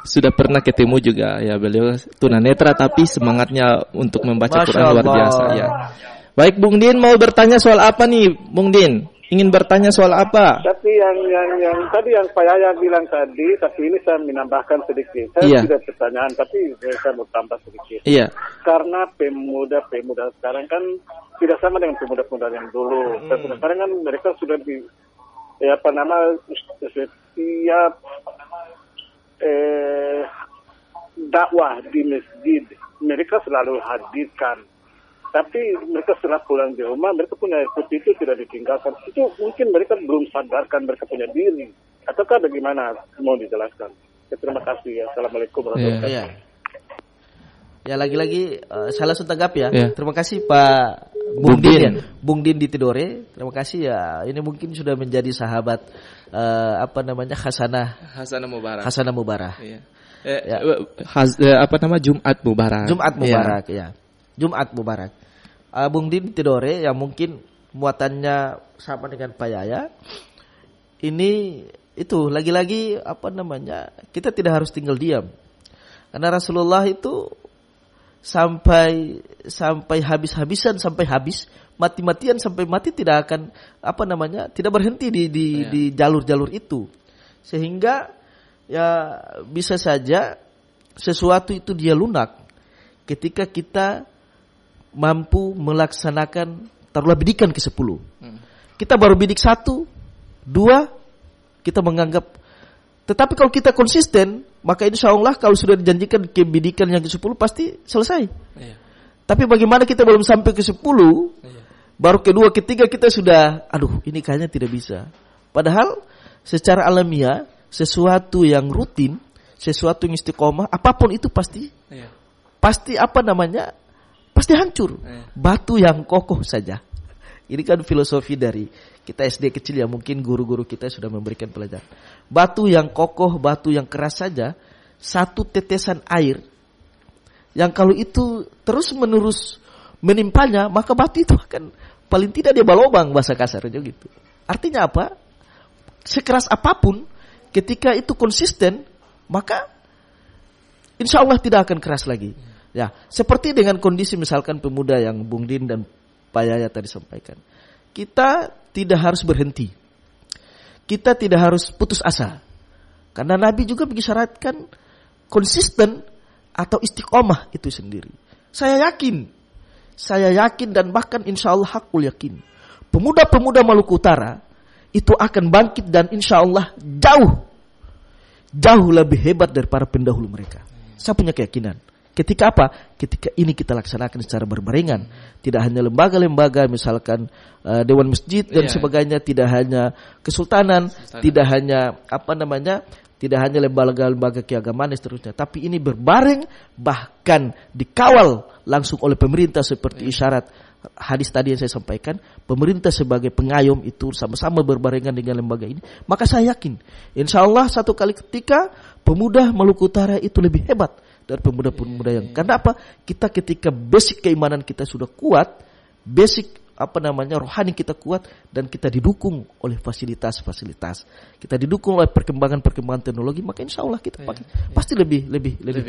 Speaker 1: Sudah pernah ketemu juga ya, beliau tunanetra tapi semangatnya untuk membaca Quran luar biasa ya. Baik Bung Din, mau bertanya soal apa nih Bung Din? Ingin bertanya soal apa?
Speaker 3: Tapi yang tadi yang Pak Yaya bilang tadi, tapi ini saya menambahkan sedikit. Saya tidak pertanyaan, tapi saya mau tambah sedikit.
Speaker 1: Iya.
Speaker 3: Karena pemuda-pemuda sekarang kan tidak sama dengan pemuda-pemuda yang dulu. Pemuda sekarang kan mereka sudah setiap dakwah di masjid mereka selalu hadirkan. Tapi mereka setelah pulang di rumah, mereka punya air putih itu tidak ditinggalkan. Itu mungkin mereka belum sadarkan mereka punya diri. Ataukah bagaimana? Mau dijelaskan. Terima kasih ya. Assalamualaikum warahmatullahi wabarakatuh.
Speaker 2: Ya, lagi-lagi saya langsung tanggap ya. Terima kasih Pak Bung Din ya. Bung Din di Tidore. Terima kasih ya. Ini mungkin sudah menjadi sahabat Hasanah Mubarak.
Speaker 1: Iya. Jumat Mubarak.
Speaker 2: Jumat Mubarak ya. Jumat Mubarak. Bung Din Tidore yang mungkin muatannya sama dengan Pak Yaya. Ini itu lagi-lagi kita tidak harus tinggal diam. Karena Rasulullah itu sampai habis-habisan sampai habis, mati-matian sampai mati tidak akan tidak berhenti di jalur-jalur itu. Sehingga ya bisa saja sesuatu itu dia lunak ketika kita mampu melaksanakan taruhlah bidikan ke-10. Kita baru bidik 1, 2 kita menganggap. Tetapi kalau kita konsisten, maka insya Allah kalau sudah dijanjikan ke bidikan yang ke-10 pasti selesai. Tapi bagaimana kita belum sampai ke-10, baru kedua, ketiga kita sudah, ini kayaknya tidak bisa. Padahal secara alamiah sesuatu yang rutin, sesuatu yang istiqomah, apapun itu pasti pasti hancur. Batu yang kokoh saja. Ini kan filosofi dari kita SD kecil ya, mungkin guru-guru kita sudah memberikan pelajaran. Batu yang kokoh, batu yang keras saja, satu tetesan air yang kalau itu terus-menerus menimpanya, maka batu itu akan paling tidak dia balobang, bahasa kasarnya gitu. Artinya apa? Sekeras apapun, ketika itu konsisten, maka insya Allah tidak akan keras lagi. Ya, seperti dengan kondisi misalkan pemuda yang Bung Din dan Pak Yaya tadi sampaikan. Kita tidak harus berhenti. Kita tidak harus putus asa. Karena Nabi juga mengisyaratkan konsisten atau istiqomah itu sendiri. Saya yakin dan bahkan insya Allah hakul yakin. Pemuda-pemuda Maluku Utara itu akan bangkit dan insya Allah jauh lebih hebat dari para pendahulu mereka. Saya punya keyakinan. Ketika apa? Ketika ini kita laksanakan secara berbarengan. Tidak hanya lembaga-lembaga, misalkan Dewan Masjid dan sebagainya, tidak hanya Kesultanan, tidak hanya tidak hanya lembaga-lembaga keagamaan dan seterusnya. Tapi ini berbareng, bahkan dikawal langsung oleh pemerintah seperti isyarat hadis tadi yang saya sampaikan. Pemerintah sebagai pengayom itu sama-sama berbarengan dengan lembaga ini. Maka saya yakin, insya Allah satu kali ketika pemuda Maluku Utara itu lebih hebat dari pemuda-pemuda yang. Karena apa? Kita ketika basic keimanan kita sudah kuat, basic rohani kita kuat, dan kita didukung oleh fasilitas-fasilitas, kita didukung oleh perkembangan teknologi, maka insya Allah kita pasti lebih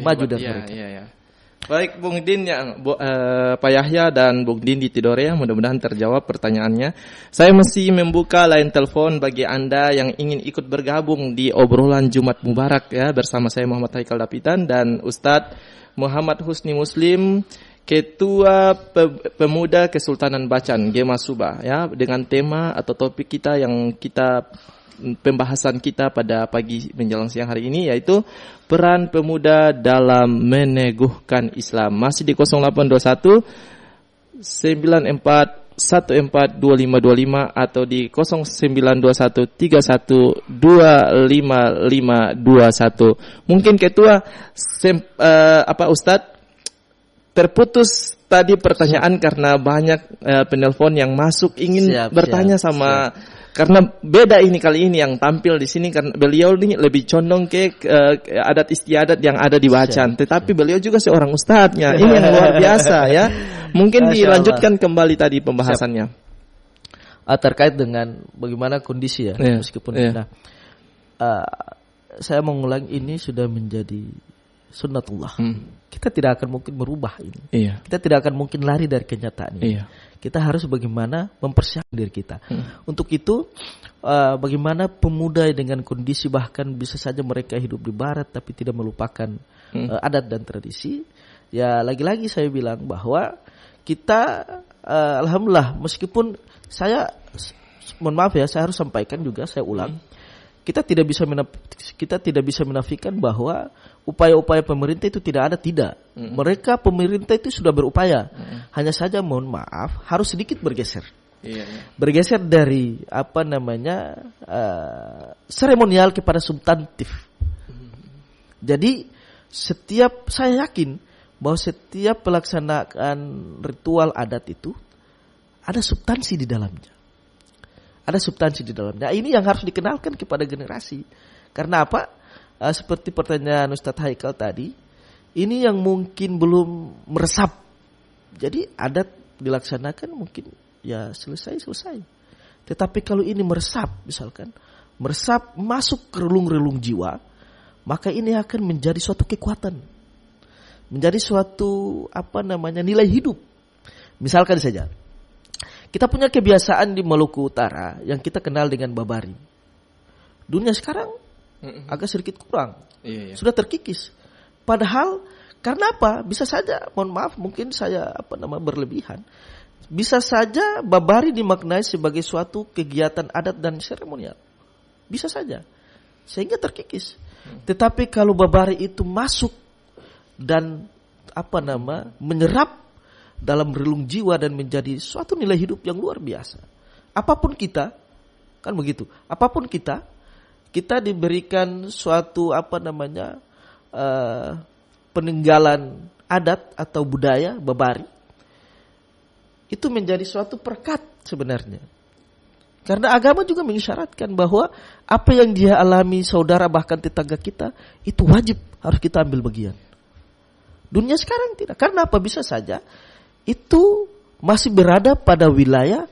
Speaker 2: maju dari mereka.
Speaker 1: Baik Bung Din Pak Yahya dan Bung Din di Tidore, mudah-mudahan terjawab pertanyaannya. Saya masih membuka line telepon bagi Anda yang ingin ikut bergabung di obrolan Jumat Mubarak ya, bersama saya Muhammad Haikal Dapitan dan Ustadz Muhammad Husni Muslim. Ketua Pemuda Kesultanan Bacan Gema Subah ya, dengan tema atau topik kita yang kita pembahasan kita pada pagi menjelang siang hari ini yaitu peran pemuda dalam meneguhkan Islam. Masih di 0821 94 142525 atau di 0921 31255521. Mungkin Ketua Ustadz terputus tadi pertanyaan karena banyak penelpon yang masuk ingin bertanya sama karena beda ini kali ini yang tampil di sini karena beliau ini lebih condong ke adat istiadat yang ada di Bacan, tetapi beliau juga seorang ustadznya. Ini yang luar biasa ya. Mungkin dilanjutkan kembali tadi pembahasannya.
Speaker 2: Terkait dengan bagaimana kondisi ya, meskipun saya mengulang ini sudah menjadi sunnatullah. Kita tidak akan mungkin merubah ini. Kita tidak akan mungkin lari dari kenyataan ini. Kita harus bagaimana mempersiapkan diri kita. Untuk itu, bagaimana pemuda dengan kondisi bahkan bisa saja mereka hidup di barat tapi tidak melupakan adat dan tradisi. Ya lagi-lagi saya bilang bahwa kita, alhamdulillah, meskipun saya, mohon maaf ya, saya harus sampaikan juga, saya ulang. Kita tidak bisa menafikan bahwa upaya-upaya pemerintah itu tidak ada, tidak. Mereka pemerintah itu sudah berupaya. Hanya saja mohon maaf harus sedikit bergeser. Bergeser dari seremonial kepada substantif. Jadi saya yakin bahwa setiap pelaksanaan ritual adat itu ada substansi di dalamnya. Ada substansi di dalamnya. Ini yang harus dikenalkan kepada generasi. Karena apa? Seperti pertanyaan Ustadz Haikal tadi, ini yang mungkin belum meresap. Jadi adat dilaksanakan mungkin ya selesai. Tetapi kalau ini meresap, misalkan meresap masuk ke relung-relung jiwa, maka ini akan menjadi suatu kekuatan, menjadi suatu nilai hidup. Misalkan saja, kita punya kebiasaan di Maluku Utara yang kita kenal dengan babari. Dunia sekarang agak sedikit kurang, sudah terkikis. Padahal karena apa? Bisa saja, mohon maaf, mungkin saya berlebihan. Bisa saja babari dimaknai sebagai suatu kegiatan adat dan seremonial. Bisa saja, sehingga terkikis. Tetapi kalau babari itu masuk dan menyerap dalam relung jiwa dan menjadi suatu nilai hidup yang luar biasa. Apapun kita, kan begitu. Apapun kita diberikan suatu peninggalan adat atau budaya babari. Itu menjadi suatu perkat sebenarnya. Karena agama juga mengisyaratkan bahwa apa yang dia alami saudara bahkan tetangga kita itu wajib harus kita ambil bagian. Dunia sekarang tidak. Karena apa? Bisa saja itu masih berada pada wilayah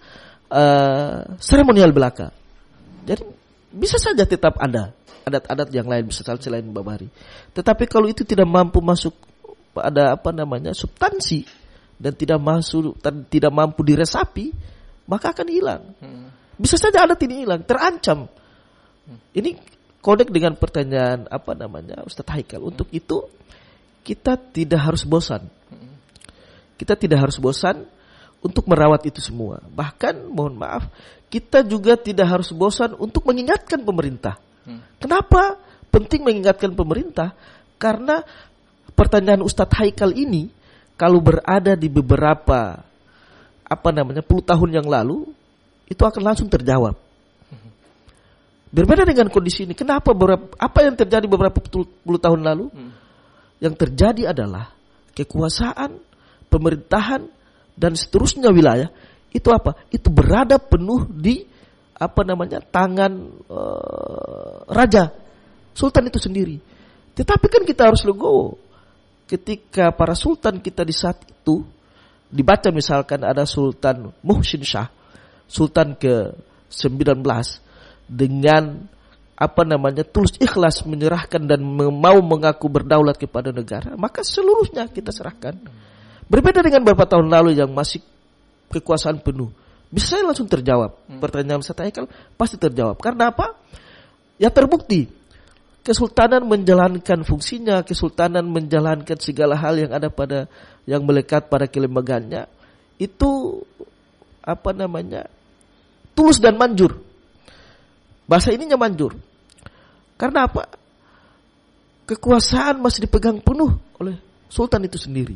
Speaker 2: seremonial belaka. Jadi bisa saja tetap ada adat-adat yang lain bisa saja selain babari. Tetapi kalau itu tidak mampu masuk pada substansi dan tidak mampu diresapi, maka akan hilang. Bisa saja adat ini hilang, terancam. Ini kodek dengan pertanyaan Ustadz Haikal. Untuk itu kita tidak harus bosan. Kita tidak harus bosan untuk merawat itu semua. Bahkan mohon maaf, kita juga tidak harus bosan untuk mengingatkan pemerintah. Kenapa penting mengingatkan pemerintah? Karena pertanyaan Ustadz Haikal ini kalau berada di beberapa puluh tahun yang lalu itu akan langsung terjawab. Berbeda dengan kondisi ini. Kenapa apa yang terjadi beberapa puluh tahun lalu? Yang terjadi adalah kekuasaan, pemerintahan dan seterusnya wilayah itu itu berada penuh di tangan raja sultan itu sendiri. Tetapi kan kita harus legowo ketika para sultan kita di saat itu dibaca, misalkan ada Sultan Muhsin Shah, sultan ke-19 dengan tulus ikhlas menyerahkan dan mau mengaku berdaulat kepada negara, maka seluruhnya kita serahkan. Berbeda dengan beberapa tahun lalu yang masih kekuasaan penuh. Bisa saya langsung terjawab. Pertanyaan Ustadz Haikal pasti terjawab. Karena apa? Ya terbukti kesultanan menjalankan fungsinya, kesultanan menjalankan segala hal yang ada pada yang melekat pada kelembagaannya itu tulus dan manjur. Bahasa ininya manjur. Karena apa? Kekuasaan masih dipegang penuh oleh sultan itu sendiri.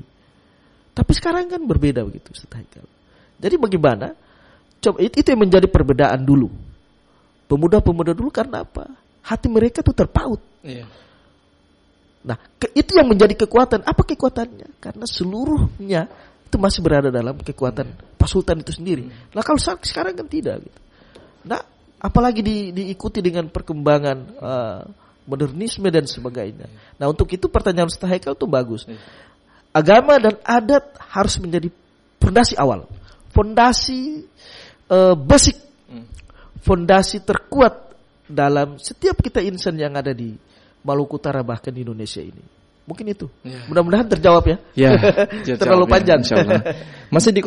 Speaker 2: Tapi sekarang kan berbeda begitu, Ustaz Haikal. Jadi bagaimana? Coba itu yang menjadi perbedaan dulu. Pemuda-pemuda dulu karena apa? Hati mereka tuh terpaut.
Speaker 1: Iya.
Speaker 2: Nah, itu yang menjadi kekuatan. Apa kekuatannya? Karena seluruhnya itu masih berada dalam kekuatan Pak Sultan itu sendiri. Nah, kalau sekarang kan tidak. Gitu. Nah, apalagi diikuti dengan perkembangan modernisme dan sebagainya. Nah, untuk itu pertanyaan Ustaz Haikal itu bagus. Agama dan adat harus menjadi fondasi awal, fondasi basic, fondasi terkuat dalam setiap kita insan yang ada di Maluku Utara bahkan di Indonesia ini. Mungkin itu. Ya. Mudah-mudahan terjawab ya. Ya. Terlalu panjang.
Speaker 1: Insyaallah. Masih di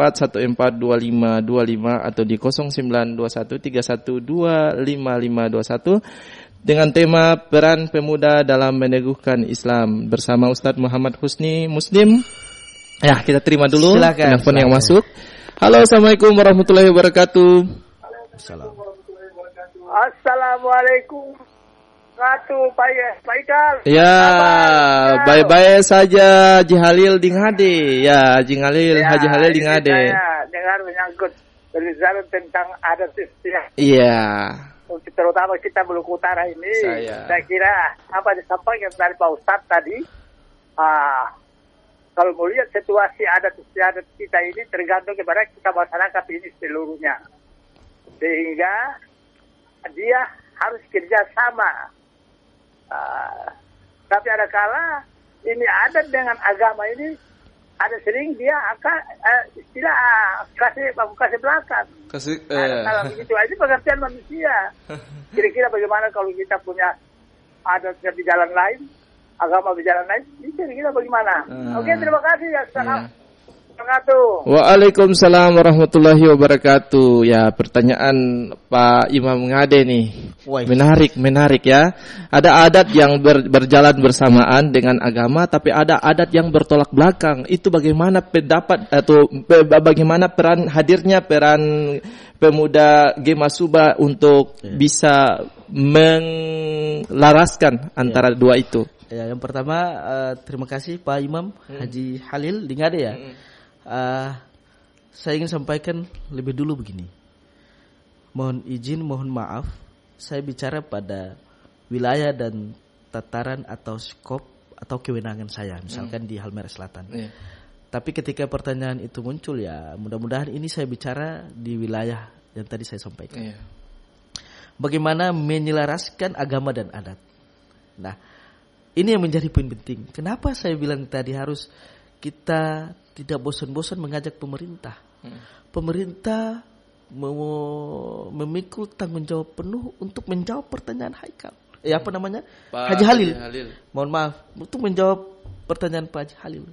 Speaker 1: 0821-1425-2525 atau di 0921-31255521 dengan tema peran pemuda dalam meneguhkan Islam bersama Ustadz Muhammad Husni Muslim. Ya, kita terima dulu telepon yang masuk. Halo, Assalamualaikum warahmatullahi wabarakatuh.
Speaker 3: Assalamualaikum. Pak Ikal.
Speaker 1: Ya, baik-baik saja Haji Halil Dinghade. Ya, Haji Halil, ya, Haji Halil Dinghade.
Speaker 3: Saya dengar menyangkut berbicara tentang adat istiadat.
Speaker 1: Iya.
Speaker 3: Terutama kita Maluku Utara ini. Saya kira apa disampaikan dari Pak Ustadz tadi. Kalau melihat situasi adat istiadat kita ini tergantung kepada kita masyarakat ini seluruhnya. Sehingga dia harus kerjasama. Tapi ada kala ini adat dengan agama ini ada sering dia akan istilah kasih belakang. Kalau begitu ini pengertian manusia. Kira-kira bagaimana kalau kita punya adatnya di jalan lain, agama di jalan lain, ini kira-kira bagaimana? Oke, terima kasih ya.
Speaker 1: Waalaikumsalam warahmatullahi wabarakatuh. Ya, pertanyaan Pak Imam Ngade nih. Menarik ya. Ada adat yang berjalan bersamaan dengan agama, tapi ada adat yang bertolak belakang. Itu bagaimana pendapat atau bagaimana peran pemuda Gemasuba untuk bisa mengelaraskan antara dua itu?
Speaker 2: Ya, yang pertama terima kasih Pak Imam Haji Halil Dinghade ya. Saya ingin sampaikan lebih dulu begini. Mohon izin, mohon maaf, saya bicara pada wilayah dan tataran atau skop atau kewenangan saya, misalkan di Halmahera Selatan. Tapi ketika pertanyaan itu muncul ya, mudah-mudahan ini saya bicara di wilayah yang tadi saya sampaikan. Bagaimana menyelaraskan agama dan adat. Nah, ini yang menjadi poin penting. Kenapa saya bilang tadi harus kita tidak bosan-bosan mengajak pemerintah. Pemerintah memikul tanggung jawab penuh untuk menjawab pertanyaan Haikal. Haji Halil. Mohon maaf, untuk menjawab pertanyaan Pak Haji Halil.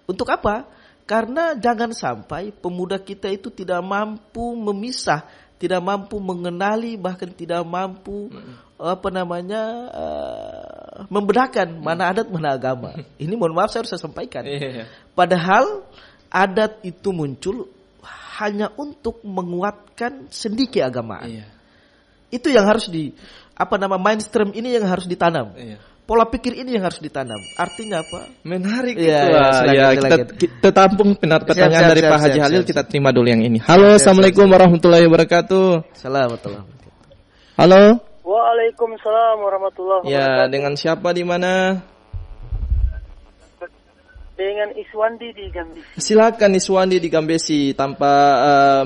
Speaker 2: Untuk apa? Karena jangan sampai pemuda kita itu tidak mampu memisah, tidak mampu mengenali, bahkan tidak mampu membedakan mana adat mana agama. Ini mohon maaf saya harus sampaikan. Padahal adat itu muncul hanya untuk menguatkan sendi keagamaan. Itu yang harus mainstream ini yang harus ditanam. Pola pikir ini yang harus ditanam. Artinya apa?
Speaker 1: Menarik kita tampung pertanyaan dari Pak Haji Halil. Kita terima dulu yang ini. Halo, Assalamualaikum warahmatullahi wabarakatuh.
Speaker 2: Assalamualaikum.
Speaker 1: Halo.
Speaker 4: Waalaikumsalam warahmatullahi wabarakatuh.
Speaker 1: Ya, dengan siapa di mana?
Speaker 4: Dengan Iswandi di Gambesi.
Speaker 1: Silakan Iswandi di Gambesi, tanpa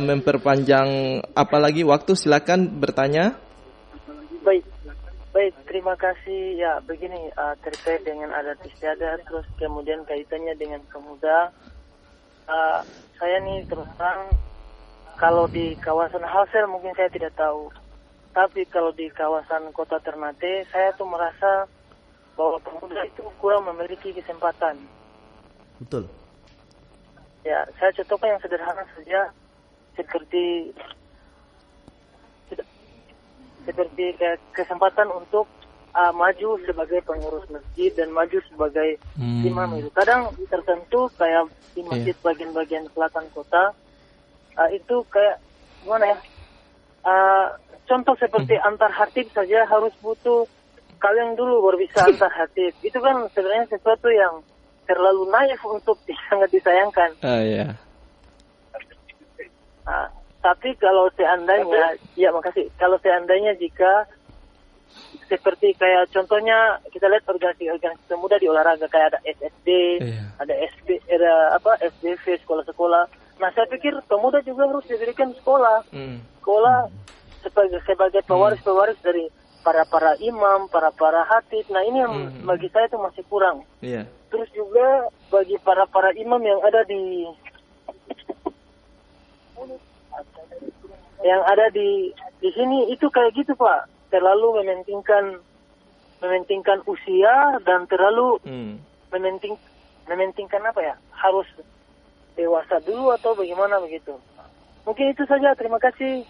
Speaker 1: memperpanjang apalagi waktu, silakan bertanya.
Speaker 4: Baik, terima kasih. Ya, begini terkait dengan adat istiadat, terus kemudian kaitannya dengan pemuda. Saya nih terus terang, kalau di kawasan Halsel mungkin saya tidak tahu. Tapi kalau di kawasan kota Ternate, saya tuh merasa bahwa pemuda itu kurang memiliki kesempatan.
Speaker 2: Betul.
Speaker 4: Ya, saya contohkan yang sederhana saja, seperti kesempatan untuk maju sebagai pengurus masjid dan maju sebagai imam itu. Kadang tertentu kayak di masjid bagian-bagian selatan kota itu kayak gimana ya? Contoh seperti antar khatib saja harus butuh kalian dulu baru bisa antar khatib. Itu kan sebenarnya sesuatu yang terlalu naif untuk sangat disayangkan.
Speaker 1: Iya.
Speaker 4: Tapi kalau seandainya, ya makasih. Kalau seandainya jika seperti kayak contohnya kita lihat organisasi pemuda di olahraga kayak ada SSD, ada SDV, sekolah-sekolah. Nah saya pikir pemuda juga harus diberikan sekolah sebagai pewaris dari para imam, para khatib. Nah ini yang bagi saya itu masih kurang. Terus juga bagi para imam yang ada di sini itu kayak gitu Pak, terlalu mementingkan usia dan terlalu mementingkan apa ya, harus dewasa dulu atau bagaimana begitu. Mungkin itu saja, terima kasih.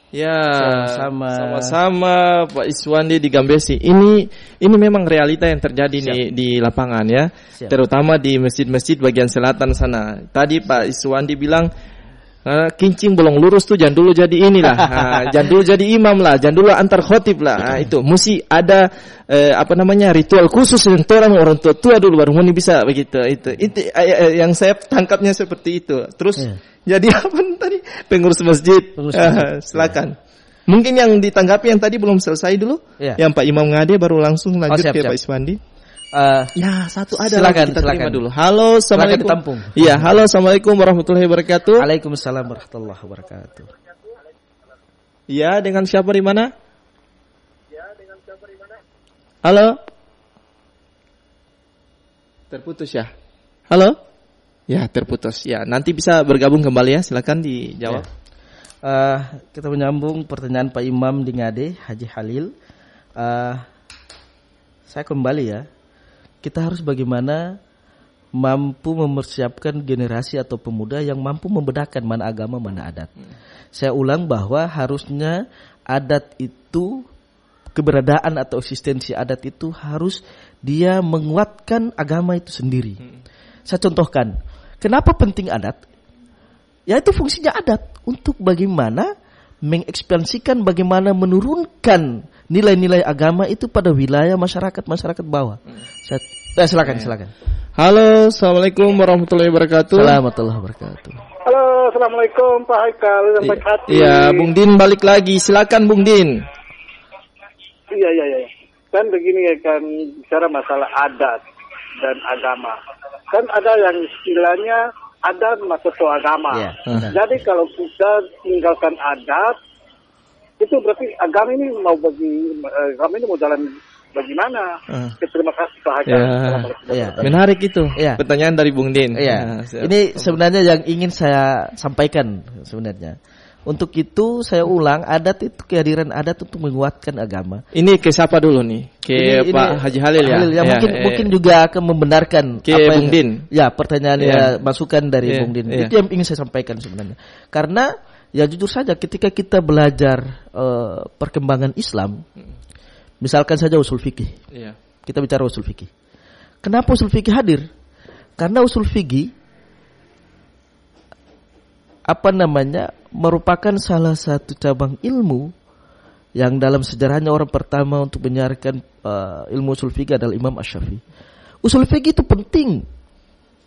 Speaker 1: Ya, sama-sama Pak Iswandi di Gambesi. Ini memang realita yang terjadi nih di lapangan ya. Terutama di masjid-masjid bagian selatan sana. Tadi Pak Iswandi bilang kincing bolong lurus tuh jangan dulu jadi inilah, jangan dulu jadi imam lah, jangan dulu antar khotib lah. Itu mesti ada ritual khusus yang orang tua dulu baru mau bisa begitu. Itu yang saya tangkapnya seperti itu. Terus jadi apa tadi pengurus masjid? Silakan. Mungkin yang ditanggapi yang tadi belum selesai dulu, yang Pak Imam Ngade baru langsung lanjut ke Pak Iswandi. Satu ada
Speaker 2: silakan,
Speaker 1: kita terima dulu. Halo, assalamualaikum.
Speaker 2: Ditampung.
Speaker 1: Iya, halo, assalamualaikum warahmatullahi wabarakatuh.
Speaker 2: Waalaikumsalam warahmatullahi wabarakatuh.
Speaker 1: Iya, dengan siapa di mana? Halo. Terputus ya. Halo. Ya, terputus. Ya, nanti bisa bergabung kembali ya. Silakan dijawab.
Speaker 2: Kita menyambung pertanyaan Pak Imam di Ngade, Haji Halil. Saya kembali ya. Kita harus bagaimana mampu mempersiapkan generasi atau pemuda yang mampu membedakan mana agama, mana adat. Saya ulang bahwa harusnya adat itu, keberadaan atau eksistensi adat itu harus dia menguatkan agama itu sendiri. Saya contohkan, kenapa penting adat? Ya itu fungsinya adat untuk bagaimana mengekspansikan, bagaimana menurunkan nilai-nilai agama itu pada wilayah masyarakat bawah. Silakan.
Speaker 1: Halo, assalamualaikum warahmatullahi wabarakatuh.
Speaker 2: Warahmatullahi wabarakatuh.
Speaker 3: Halo, assalamualaikum Pak Haikal dan Pak Hati.
Speaker 1: Iya, Bung Din balik lagi. Silakan Bung Din.
Speaker 3: Iya. Kan begini ya, kan bicara masalah adat dan agama. Kan ada yang istilahnya adat masuk ke agama. Jadi kalau kita tinggalkan adat, itu berarti agama ini mau jalan bagaimana? Terima kasih Pak Haji.
Speaker 1: Menarik itu. Pertanyaan dari Bung Din.
Speaker 2: Ini sebenarnya yang ingin saya sampaikan sebenarnya. Untuk itu saya ulang, adat itu, kehadiran adat untuk menguatkan agama.
Speaker 1: Ini ke siapa dulu nih? Ke Pak Haji Halil ya?
Speaker 2: Mungkin juga akan membenarkan
Speaker 1: ke Bung Din.
Speaker 2: Ya, pertanyaan masukan dari Bung Din. Itu yang ingin saya sampaikan sebenarnya. Karena ya jujur saja ketika kita belajar perkembangan Islam, misalkan saja usul fikih. Kita bicara usul fikih. Kenapa usul fikih hadir? Karena usul fikih merupakan salah satu cabang ilmu yang dalam sejarahnya orang pertama untuk menyiarkan ilmu usul fikih adalah Imam Asy-Syafi'i. Usul fikih itu penting.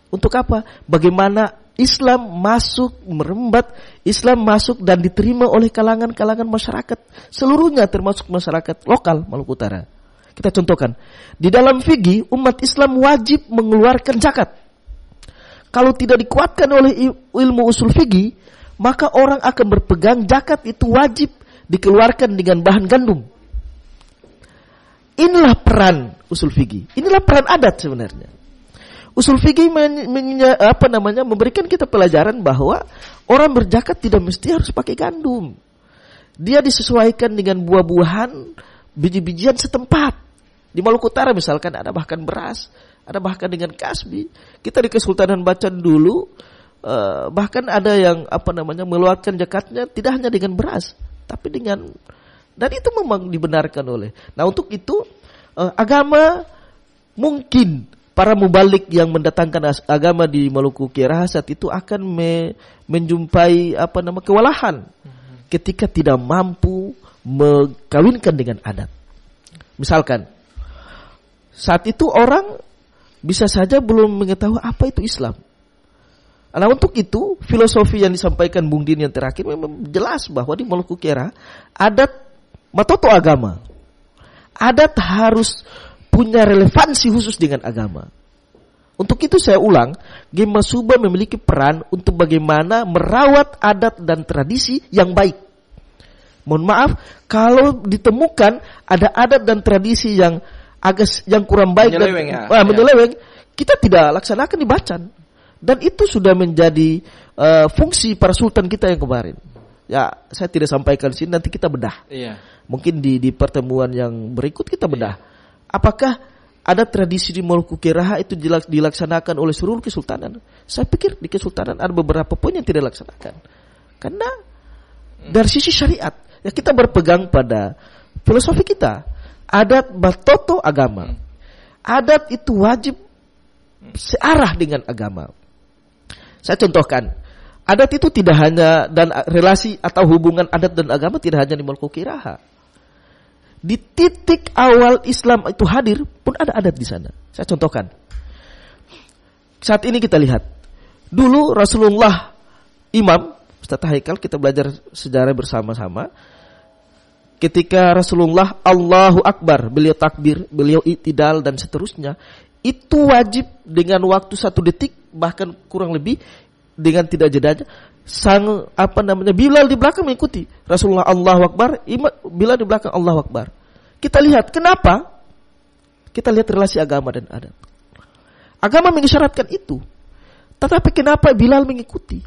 Speaker 2: Untuk apa? Bagaimana Islam masuk, merembat, Islam masuk dan diterima oleh kalangan-kalangan masyarakat seluruhnya, termasuk masyarakat lokal Maluku Utara. Kita contohkan, di dalam fikih umat Islam wajib mengeluarkan zakat. Kalau tidak dikuatkan oleh ilmu usul fikih, maka orang akan berpegang zakat itu wajib dikeluarkan dengan bahan gandum. Inilah peran usul fikih. Inilah peran adat sebenarnya. Usul fikih memberikan kita pelajaran bahwa orang berzakat tidak mesti harus pakai gandum. Dia disesuaikan dengan buah-buahan, biji-bijian setempat. Di Maluku Utara misalkan ada bahkan beras, ada bahkan dengan kasbi. Kita di Kesultanan Bacan dulu bahkan ada yang mengeluarkan zakatnya tidak hanya dengan beras, tapi dengan, dan itu memang dibenarkan oleh. Nah untuk itu agama mungkin para mubalik yang mendatangkan agama di Maluku Kiaraha saat itu akan menjumpai kewalahan ketika tidak mampu mengkawinkan dengan adat. Misalkan saat itu orang bisa saja belum mengetahui apa itu Islam. Nah, untuk itu filosofi yang disampaikan Bung Din yang terakhir memang jelas bahwa di Maluku Kiaraha adat matoto agama. Adat harus punya relevansi khusus dengan agama. Untuk itu saya ulang, Gemma Suba memiliki peran untuk bagaimana merawat adat dan tradisi yang baik. Mohon maaf kalau ditemukan ada adat dan tradisi yang kurang baik menyeleweng, kita tidak laksanakan di Bacan. Dan itu sudah menjadi fungsi para sultan kita yang kemarin. Ya, saya tidak sampaikan sini, nanti kita bedah.
Speaker 1: Iya.
Speaker 2: Mungkin di pertemuan yang berikut kita bedah. Apakah ada tradisi di Maluku Kiaraha itu dilaksanakan oleh seluruh kesultanan? Saya pikir di kesultanan ada beberapa poin yang tidak dilaksanakan. Karena dari sisi syariat, ya kita berpegang pada filosofi kita. Adat batoto agama. Adat itu wajib searah dengan agama. Saya contohkan, adat itu tidak hanya dan relasi atau hubungan adat dan agama tidak hanya di Maluku Kiaraha. Di titik awal Islam itu hadir pun ada adat di sana. Saya contohkan. Saat ini kita lihat, dulu Rasulullah Imam Ustaz Haikal, kita belajar sejarah bersama-sama. Ketika Rasulullah Allahu Akbar, beliau takbir, beliau i'tidal dan seterusnya, itu wajib dengan waktu 1 detik bahkan kurang lebih dengan tidak jedanya. Bilal di belakang mengikuti Rasulullah Allahu Akbar, Bilal di belakang Allahu Akbar. Kita lihat kenapa? Kita lihat relasi agama dan adat. Agama mengisyaratkan itu. Tetapi kenapa Bilal mengikuti?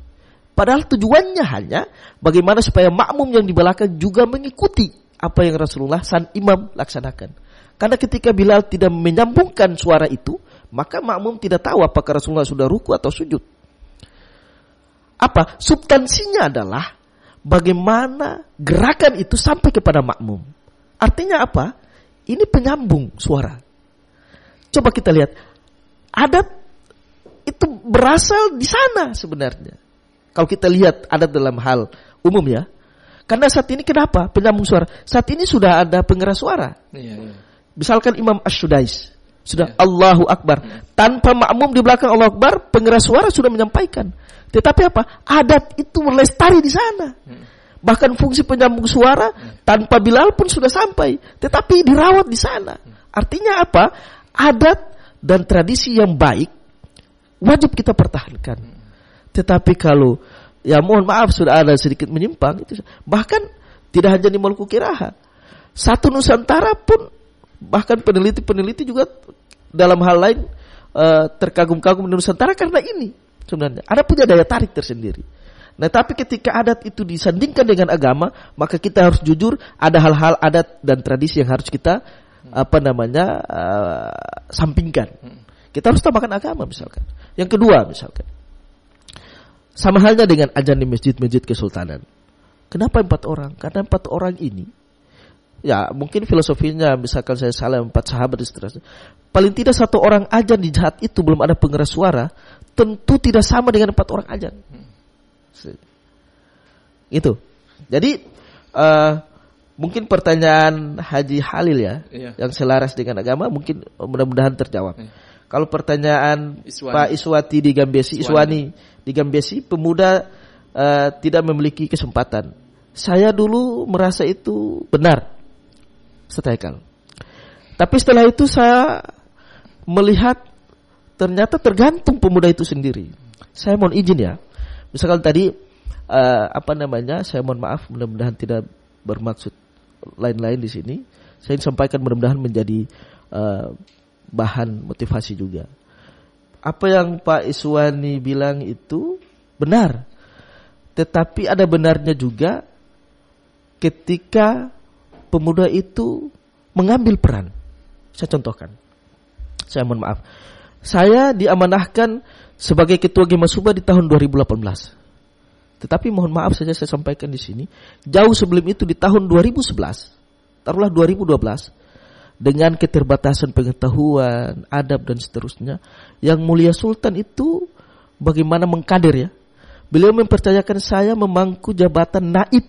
Speaker 2: Padahal tujuannya hanya bagaimana supaya makmum yang di belakang juga mengikuti apa yang Rasulullah sang imam laksanakan. Karena ketika Bilal tidak menyambungkan suara itu, maka makmum tidak tahu apakah Rasulullah sudah ruku atau sujud. Apa? Substansinya adalah bagaimana gerakan itu sampai kepada makmum. Artinya apa? Ini penyambung suara. Coba kita lihat. Adat itu berasal di sana sebenarnya. Kalau kita lihat adat dalam hal umum ya. Karena saat ini kenapa? Penyambung suara. Saat ini sudah ada pengeras suara.
Speaker 1: Iya.
Speaker 2: Misalkan Imam Ash-Sudais. Sudah Allahu Akbar. Tanpa makmum di belakang Allahu Akbar, pengeras suara sudah menyampaikan. Tetapi apa? Adat itu melestari di sana. Bahkan fungsi penyambung suara tanpa Bilal pun sudah sampai. Tetapi dirawat di sana. Artinya apa? Adat dan tradisi yang baik wajib kita pertahankan. Tetapi kalau ya mohon maaf sudah ada sedikit menyimpang itu, bahkan tidak hanya di Maluku Kiaraha, satu Nusantara pun bahkan peneliti-peneliti juga dalam hal lain terkagum-kagum di Nusantara karena ini sebenarnya ada punya daya tarik tersendiri. Nah, tapi ketika adat itu disandingkan dengan agama, maka kita harus jujur ada hal-hal adat dan tradisi yang harus kita sampingkan. Kita harus tambahkan agama misalkan. Yang kedua misalkan, sama halnya dengan azan di masjid-masjid kesultanan. Kenapa 4 orang? Karena 4 orang ini, ya mungkin filosofinya misalkan saya salah 4 sahabat dan seterusnya. Paling tidak 1 orang azan di saat itu belum ada pengeras suara, tentu tidak sama dengan 4 orang azan. Itu. Jadi mungkin pertanyaan Haji Halil ya, yang selaras dengan agama mungkin mudah-mudahan terjawab. Kalau pertanyaan Pak Iswati di Gambesi, Iswani di Gambesi, pemuda tidak memiliki kesempatan. Saya dulu merasa itu benar, Setekal. Tapi setelah itu saya melihat ternyata tergantung pemuda itu sendiri. Saya mohon izin ya. Misalkan tadi saya mohon maaf, mudah-mudahan tidak bermaksud lain-lain di sini. Saya sampaikan mudah-mudahan menjadi bahan motivasi juga. Apa yang Pak Iswani bilang itu benar. Tetapi ada benarnya juga ketika pemuda itu mengambil peran. Saya contohkan. Saya mohon maaf. Saya diamanahkan sebagai ketua Gemma Suba di tahun 2018. Tetapi mohon maaf saja saya sampaikan di sini, jauh sebelum itu di tahun 2011, taruhlah 2012, dengan keterbatasan pengetahuan, adab dan seterusnya. Yang mulia Sultan itu bagaimana mengkader ya. Beliau mempercayakan saya memangku jabatan naib,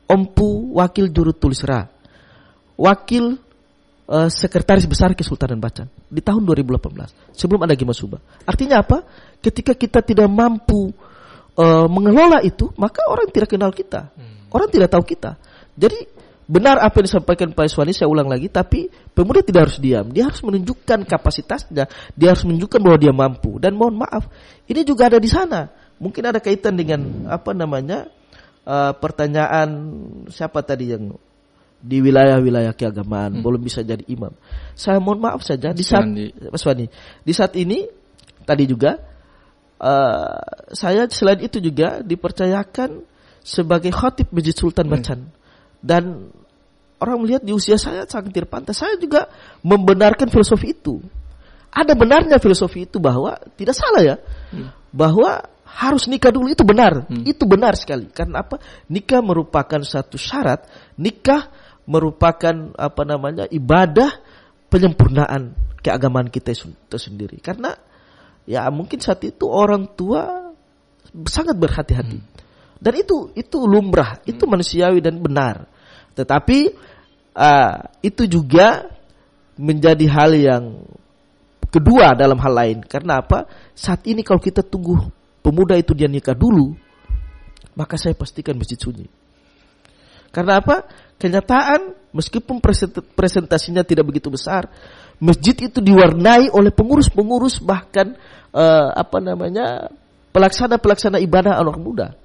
Speaker 2: Ompu Wakil Jurutulis Ra, Wakil Sekretaris Besar Kesultanan Bacan di tahun 2018 sebelum ada Gema Suba. Artinya apa? Ketika kita tidak mampu mengelola itu, maka orang tidak kenal kita, orang tidak tahu kita. Jadi benar apa yang disampaikan Pak Iswani, saya ulang lagi, tapi pemuda tidak harus diam. Dia harus menunjukkan kapasitasnya, dia harus menunjukkan bahwa dia mampu. Dan mohon maaf, ini juga ada di sana. Mungkin ada kaitan dengan pertanyaan siapa tadi yang di wilayah-wilayah keagamaan belum bisa jadi imam. Saya mohon maaf saja di saat Pak Iswani, di saat ini tadi juga saya selain itu juga dipercayakan sebagai khatib Masjid Sultan Bacan. Dan orang melihat di usia saya sangat tidak pantas. Saya juga membenarkan filosofi itu. Ada benarnya filosofi itu bahwa tidak salah ya. Bahwa harus nikah dulu, itu benar. Itu benar sekali. Karena apa? Nikah merupakan satu syarat. Nikah merupakan ibadah penyempurnaan keagamaan kita itu sendiri. Karena ya mungkin saat itu orang tua sangat berhati-hati. Dan itu lumrah, itu manusiawi dan benar. Tetapi itu juga menjadi hal yang kedua dalam hal lain. Karena apa? Saat ini kalau kita tunggu pemuda itu dia nikah dulu, maka saya pastikan masjid sunyi. Karena apa? Kenyataan meskipun presentasinya tidak begitu besar, masjid itu diwarnai oleh pengurus-pengurus, bahkan pelaksana-pelaksana ibadah anak muda.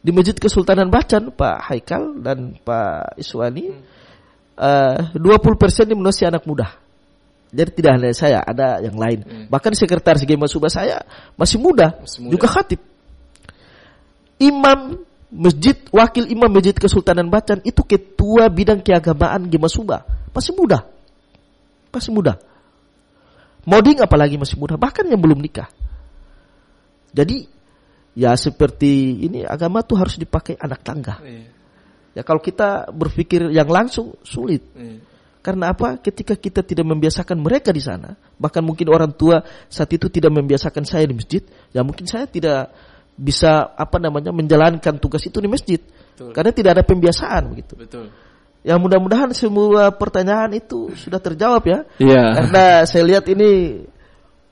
Speaker 2: Di Masjid Kesultanan Bacan, Pak Haikal dan Pak Iswani, 20% dimenuhi anak muda. Jadi tidak hanya saya, ada yang lain. Bahkan sekretaris Gema Suba saya masih muda, juga khatib. Imam Masjid, wakil imam Masjid Kesultanan Bacan itu ketua bidang keagamaan Gema Suba, masih muda. Moding apalagi masih muda, bahkan yang belum nikah. Jadi ya seperti ini, agama tuh harus dipakai anak tangga. Ya kalau kita berpikir yang langsung sulit. Karena apa? Ketika kita tidak membiasakan mereka di sana, bahkan mungkin orang tua saat itu tidak membiasakan saya di masjid, ya mungkin saya tidak bisa menjalankan tugas itu di masjid. Betul. Karena tidak ada pembiasaan begitu. Betul. Ya mudah-mudahan semua pertanyaan itu sudah terjawab ya. Karena saya lihat ini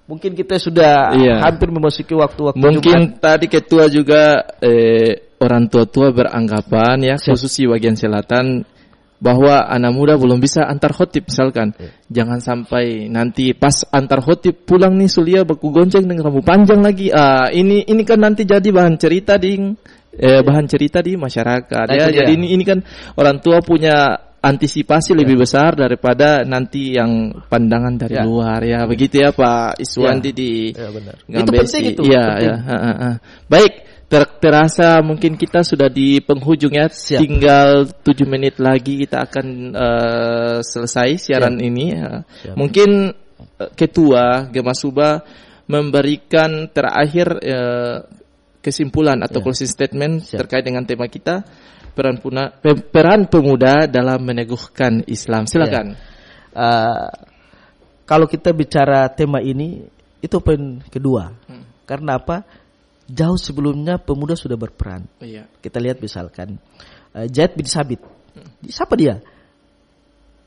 Speaker 2: mungkin kita sudah hampir memasuki waktu-waktu
Speaker 1: mungkin Jumat. Tadi ketua juga orang tua-tua beranggapan ya, khusus di bagian selatan, bahwa anak muda belum bisa antar khotib misalkan. Jangan sampai nanti pas antar khotib pulang nih Sulia baku gonceng dengan rambut panjang lagi. Ini kan nanti jadi bahan cerita di masyarakat. Jadi ini kan orang tua punya antisipasi lebih besar daripada nanti yang pandangan dari luar ya. Begitu ya Pak Iswandi di
Speaker 2: Gambesi. Itu penting itu.
Speaker 1: Baik, terasa mungkin kita sudah di penghujung ya. Tinggal 7 menit lagi kita akan selesai siaran ini. Mungkin Ketua Gema Suba memberikan terakhir kesimpulan atau closing statement terkait dengan tema kita, peran pemuda dalam meneguhkan Islam. Silakan.
Speaker 2: Kalau kita bicara tema ini, itu poin kedua. Karena apa? Jauh sebelumnya pemuda sudah berperan. Kita lihat misalkan Zaid bin Sabit. Siapa dia?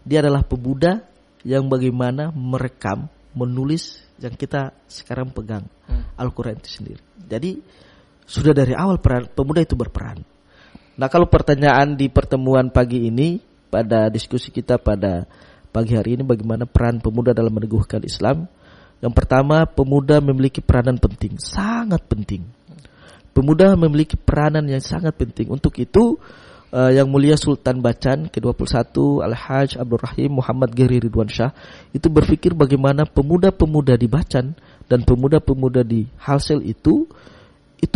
Speaker 2: Dia adalah pemuda yang bagaimana merekam, menulis yang kita sekarang pegang, Al-Quran itu sendiri. Jadi sudah dari awal pemuda itu berperan. Nah kalau pertanyaan di pertemuan pagi ini, pada diskusi kita pada pagi hari ini, bagaimana peran pemuda dalam meneguhkan Islam? Yang pertama, pemuda memiliki peranan penting, sangat penting. Pemuda memiliki peranan yang sangat penting. Untuk itu, Yang Mulia Sultan Bacan ke-21 Al-Hajj Abdul Rahim Muhammad Giri Ridwan Shah itu berpikir bagaimana pemuda-pemuda di Bacan dan pemuda-pemuda di Halsel itu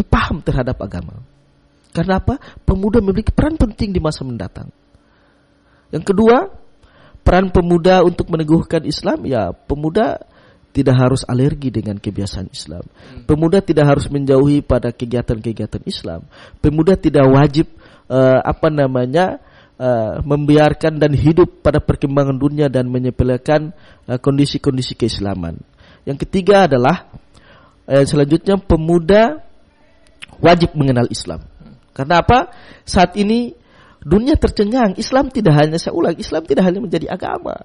Speaker 2: paham terhadap agama. Karena apa? Pemuda memiliki peran penting di masa mendatang. Yang kedua, peran pemuda untuk meneguhkan Islam, ya pemuda tidak harus alergi dengan kebiasaan Islam. Pemuda tidak harus menjauhi pada kegiatan-kegiatan Islam. Pemuda tidak wajib membiarkan dan hidup pada perkembangan dunia dan menyepelekan kondisi-kondisi keislaman. Yang ketiga adalah selanjutnya pemuda wajib mengenal Islam. Karena apa? Saat ini dunia tercengang. Islam tidak hanya, saya ulang, Islam tidak hanya menjadi agama.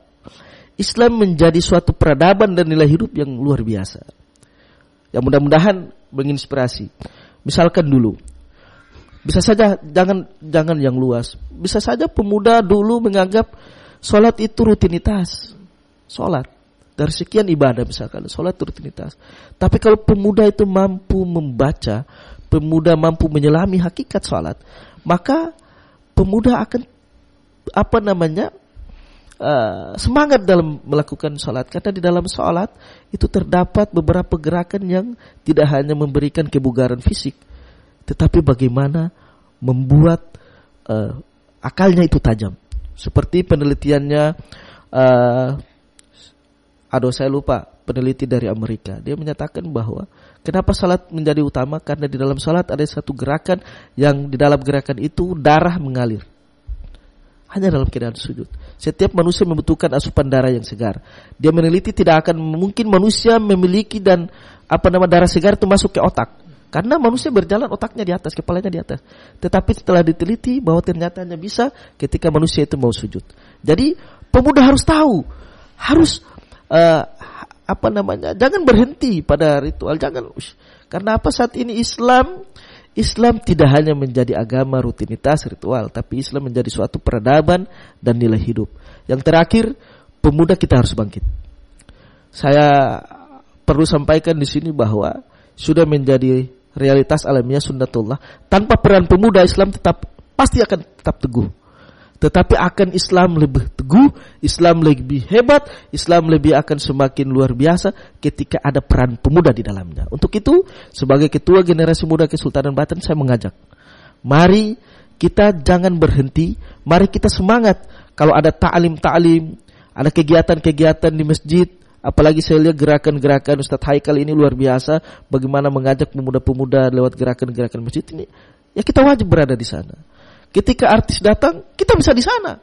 Speaker 2: Islam menjadi suatu peradaban dan nilai hidup yang luar biasa. Yang mudah-mudahan menginspirasi. Misalkan dulu, bisa saja jangan yang luas. Bisa saja pemuda dulu menganggap sholat itu rutinitas. Sholat dari sekian ibadah misalkan, sholat itu rutinitas. Tapi kalau pemuda itu mampu membaca, pemuda mampu menyelami hakikat sholat, maka pemuda akan semangat dalam melakukan sholat. Karena di dalam sholat itu terdapat beberapa gerakan yang tidak hanya memberikan kebugaran fisik, tetapi bagaimana membuat akalnya itu tajam. Seperti penelitiannya, saya lupa, peneliti dari Amerika. Dia menyatakan bahwa kenapa salat menjadi utama? Karena di dalam salat ada satu gerakan yang di dalam gerakan itu darah mengalir. Hanya dalam keadaan sujud. Setiap manusia membutuhkan asupan darah yang segar. Dia meneliti tidak akan mungkin manusia memiliki darah segar itu masuk ke otak. Karena manusia berjalan otaknya di atas, kepalanya di atas. Tetapi setelah diteliti bahwa ternyata hanya bisa ketika manusia itu mau sujud. Jadi pemuda harus tahu, harus jangan berhenti pada ritual, karena apa? Saat ini Islam tidak hanya menjadi agama rutinitas ritual, tapi Islam menjadi suatu peradaban dan nilai hidup. Yang terakhir, pemuda kita harus bangkit. Saya perlu sampaikan di sini bahwa sudah menjadi realitas alamiah sunnatullah. Tanpa peran pemuda, Islam pasti akan tetap teguh. Tetapi akan Islam lebih teguh, Islam lebih hebat, Islam lebih akan semakin luar biasa ketika ada peran pemuda di dalamnya. Untuk itu, sebagai ketua generasi muda Kesultanan Banten, saya mengajak, mari kita jangan berhenti, mari kita semangat. Kalau ada ta'lim, ada kegiatan-kegiatan di masjid, apalagi saya lihat gerakan-gerakan Ustadz Haikal ini luar biasa, bagaimana mengajak pemuda-pemuda lewat gerakan-gerakan masjid ini, ya kita wajib berada di sana. Ketika artis datang, kita bisa di sana.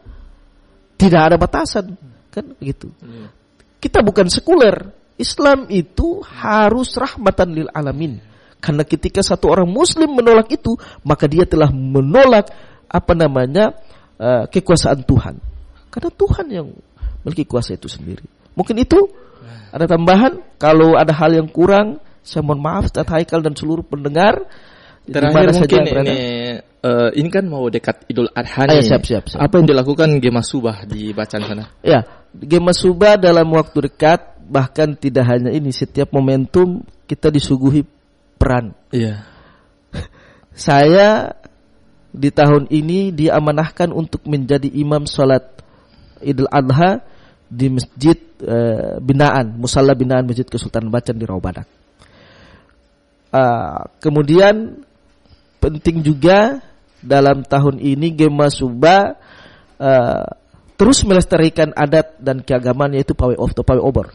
Speaker 2: Tidak ada batasan, kan begitu. Kita bukan sekuler. Islam itu harus rahmatan lil alamin. Karena ketika satu orang muslim menolak itu, maka dia telah menolak kekuasaan Tuhan. Karena Tuhan yang memiliki kuasa itu sendiri. Mungkin itu ada tambahan. Kalau ada hal yang kurang, saya mohon maaf Ustaz Haikal dan seluruh pendengar.
Speaker 1: Terakhir mungkin ini kan mau dekat Idul Adha nih.
Speaker 2: Siap.
Speaker 1: Apa yang dilakukan Gemah Subah di bacaan sana?
Speaker 2: Ya, Gemah Subah dalam waktu dekat, bahkan tidak hanya ini, setiap momentum kita disuguhi peran. Iya. Saya di tahun ini diamanahkan untuk menjadi imam sholat Idul Adha di masjid musalla binaan Masjid Kesultanan Banten di Rawabadak. Kemudian penting juga dalam tahun ini Gemah Subah terus melestarikan adat dan keagamaan, yaitu pawai obor.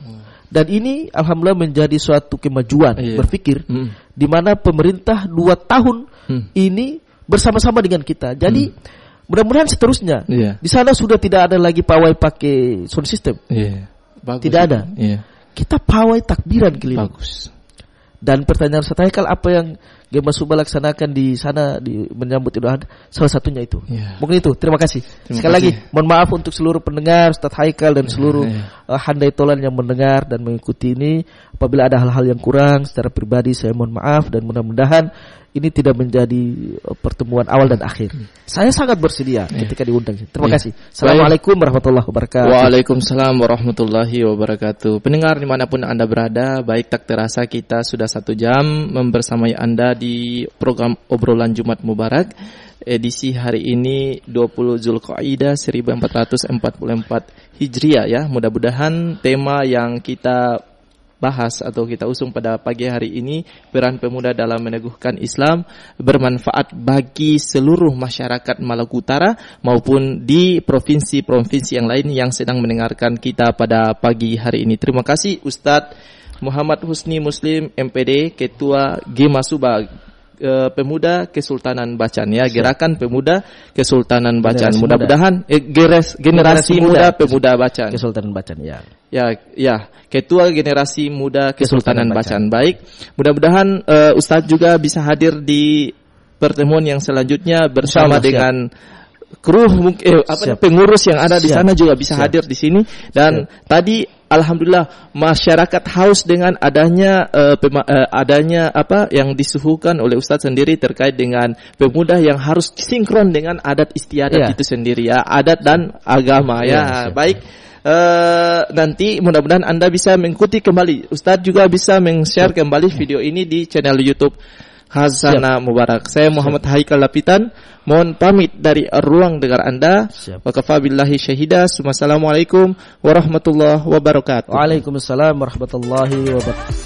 Speaker 2: Dan ini alhamdulillah menjadi suatu kemajuan berpikir di mana pemerintah 2 tahun ini bersama-sama dengan kita. Jadi mudah-mudahan seterusnya di sana sudah tidak ada lagi pawai pakai sound system. Bagus, tidak ada. Kita pawai takbiran keliling. Bagus. Dan pertanyaan Ustaz Haikal, apa yang Gemah Subah laksanakan di sana menyambut Idul Adha, salah satunya itu. Mungkin itu. Terima kasih. Sekali lagi mohon maaf untuk seluruh pendengar Ustaz Haikal dan seluruh handai tolan yang mendengar dan mengikuti ini. Apabila ada hal-hal yang kurang secara pribadi, saya mohon maaf, dan mudah-mudahan ini tidak menjadi pertemuan awal dan akhir. Saya sangat bersedia ketika diundang. Terima kasih. Assalamualaikum warahmatullahi wabarakatuh.
Speaker 1: Waalaikumsalam warahmatullahi wabarakatuh. Pendengar dimanapun Anda berada, baik tak terasa kita sudah 1 jam membersamai Anda di program Obrolan Jumat Mubarak edisi hari ini 20 Zulqa'dah 1444 Hijriah ya. Mudah-mudahan tema yang kita bahas atau kita usung pada pagi hari ini, peran pemuda dalam meneguhkan Islam, bermanfaat bagi seluruh masyarakat Maluku Utara maupun di provinsi-provinsi yang lain yang sedang mendengarkan kita pada pagi hari ini. Terima kasih Ustadz Muhammad Husni Muslim MPD, Ketua Gemah Subah Pemuda Kesultanan Bacan ya, Gerakan Pemuda Kesultanan Bacan.
Speaker 2: Generasi
Speaker 1: Mudah-mudahan generasi muda Pemuda Bacan.
Speaker 2: Kesultanan Bacan ya.
Speaker 1: Ya, Ketua Generasi Muda Kesultanan Bacan. Baik, mudah-mudahan Ustadz juga bisa hadir di pertemuan yang selanjutnya bersama dengan kru pengurus yang ada di sana juga bisa hadir di sini. Dan tadi alhamdulillah masyarakat haus dengan adanya apa yang disuguhkan oleh Ustadz sendiri terkait dengan pemuda yang harus sinkron dengan adat istiadat itu sendiri ya, adat dan agama ya. Baik. Nanti mudah-mudahan Anda bisa mengikuti kembali. Ustadz juga bisa men-share kembali video ini di channel YouTube Khazanah Mubarak. Saya Muhammad Haikal Lapitan, mohon pamit dari ruang dengar Anda. Wa kafa billahi syahida. Wassalamualaikum warahmatullahi wabarakatuh.
Speaker 2: Waalaikumsalam warahmatullahi wabarakatuh.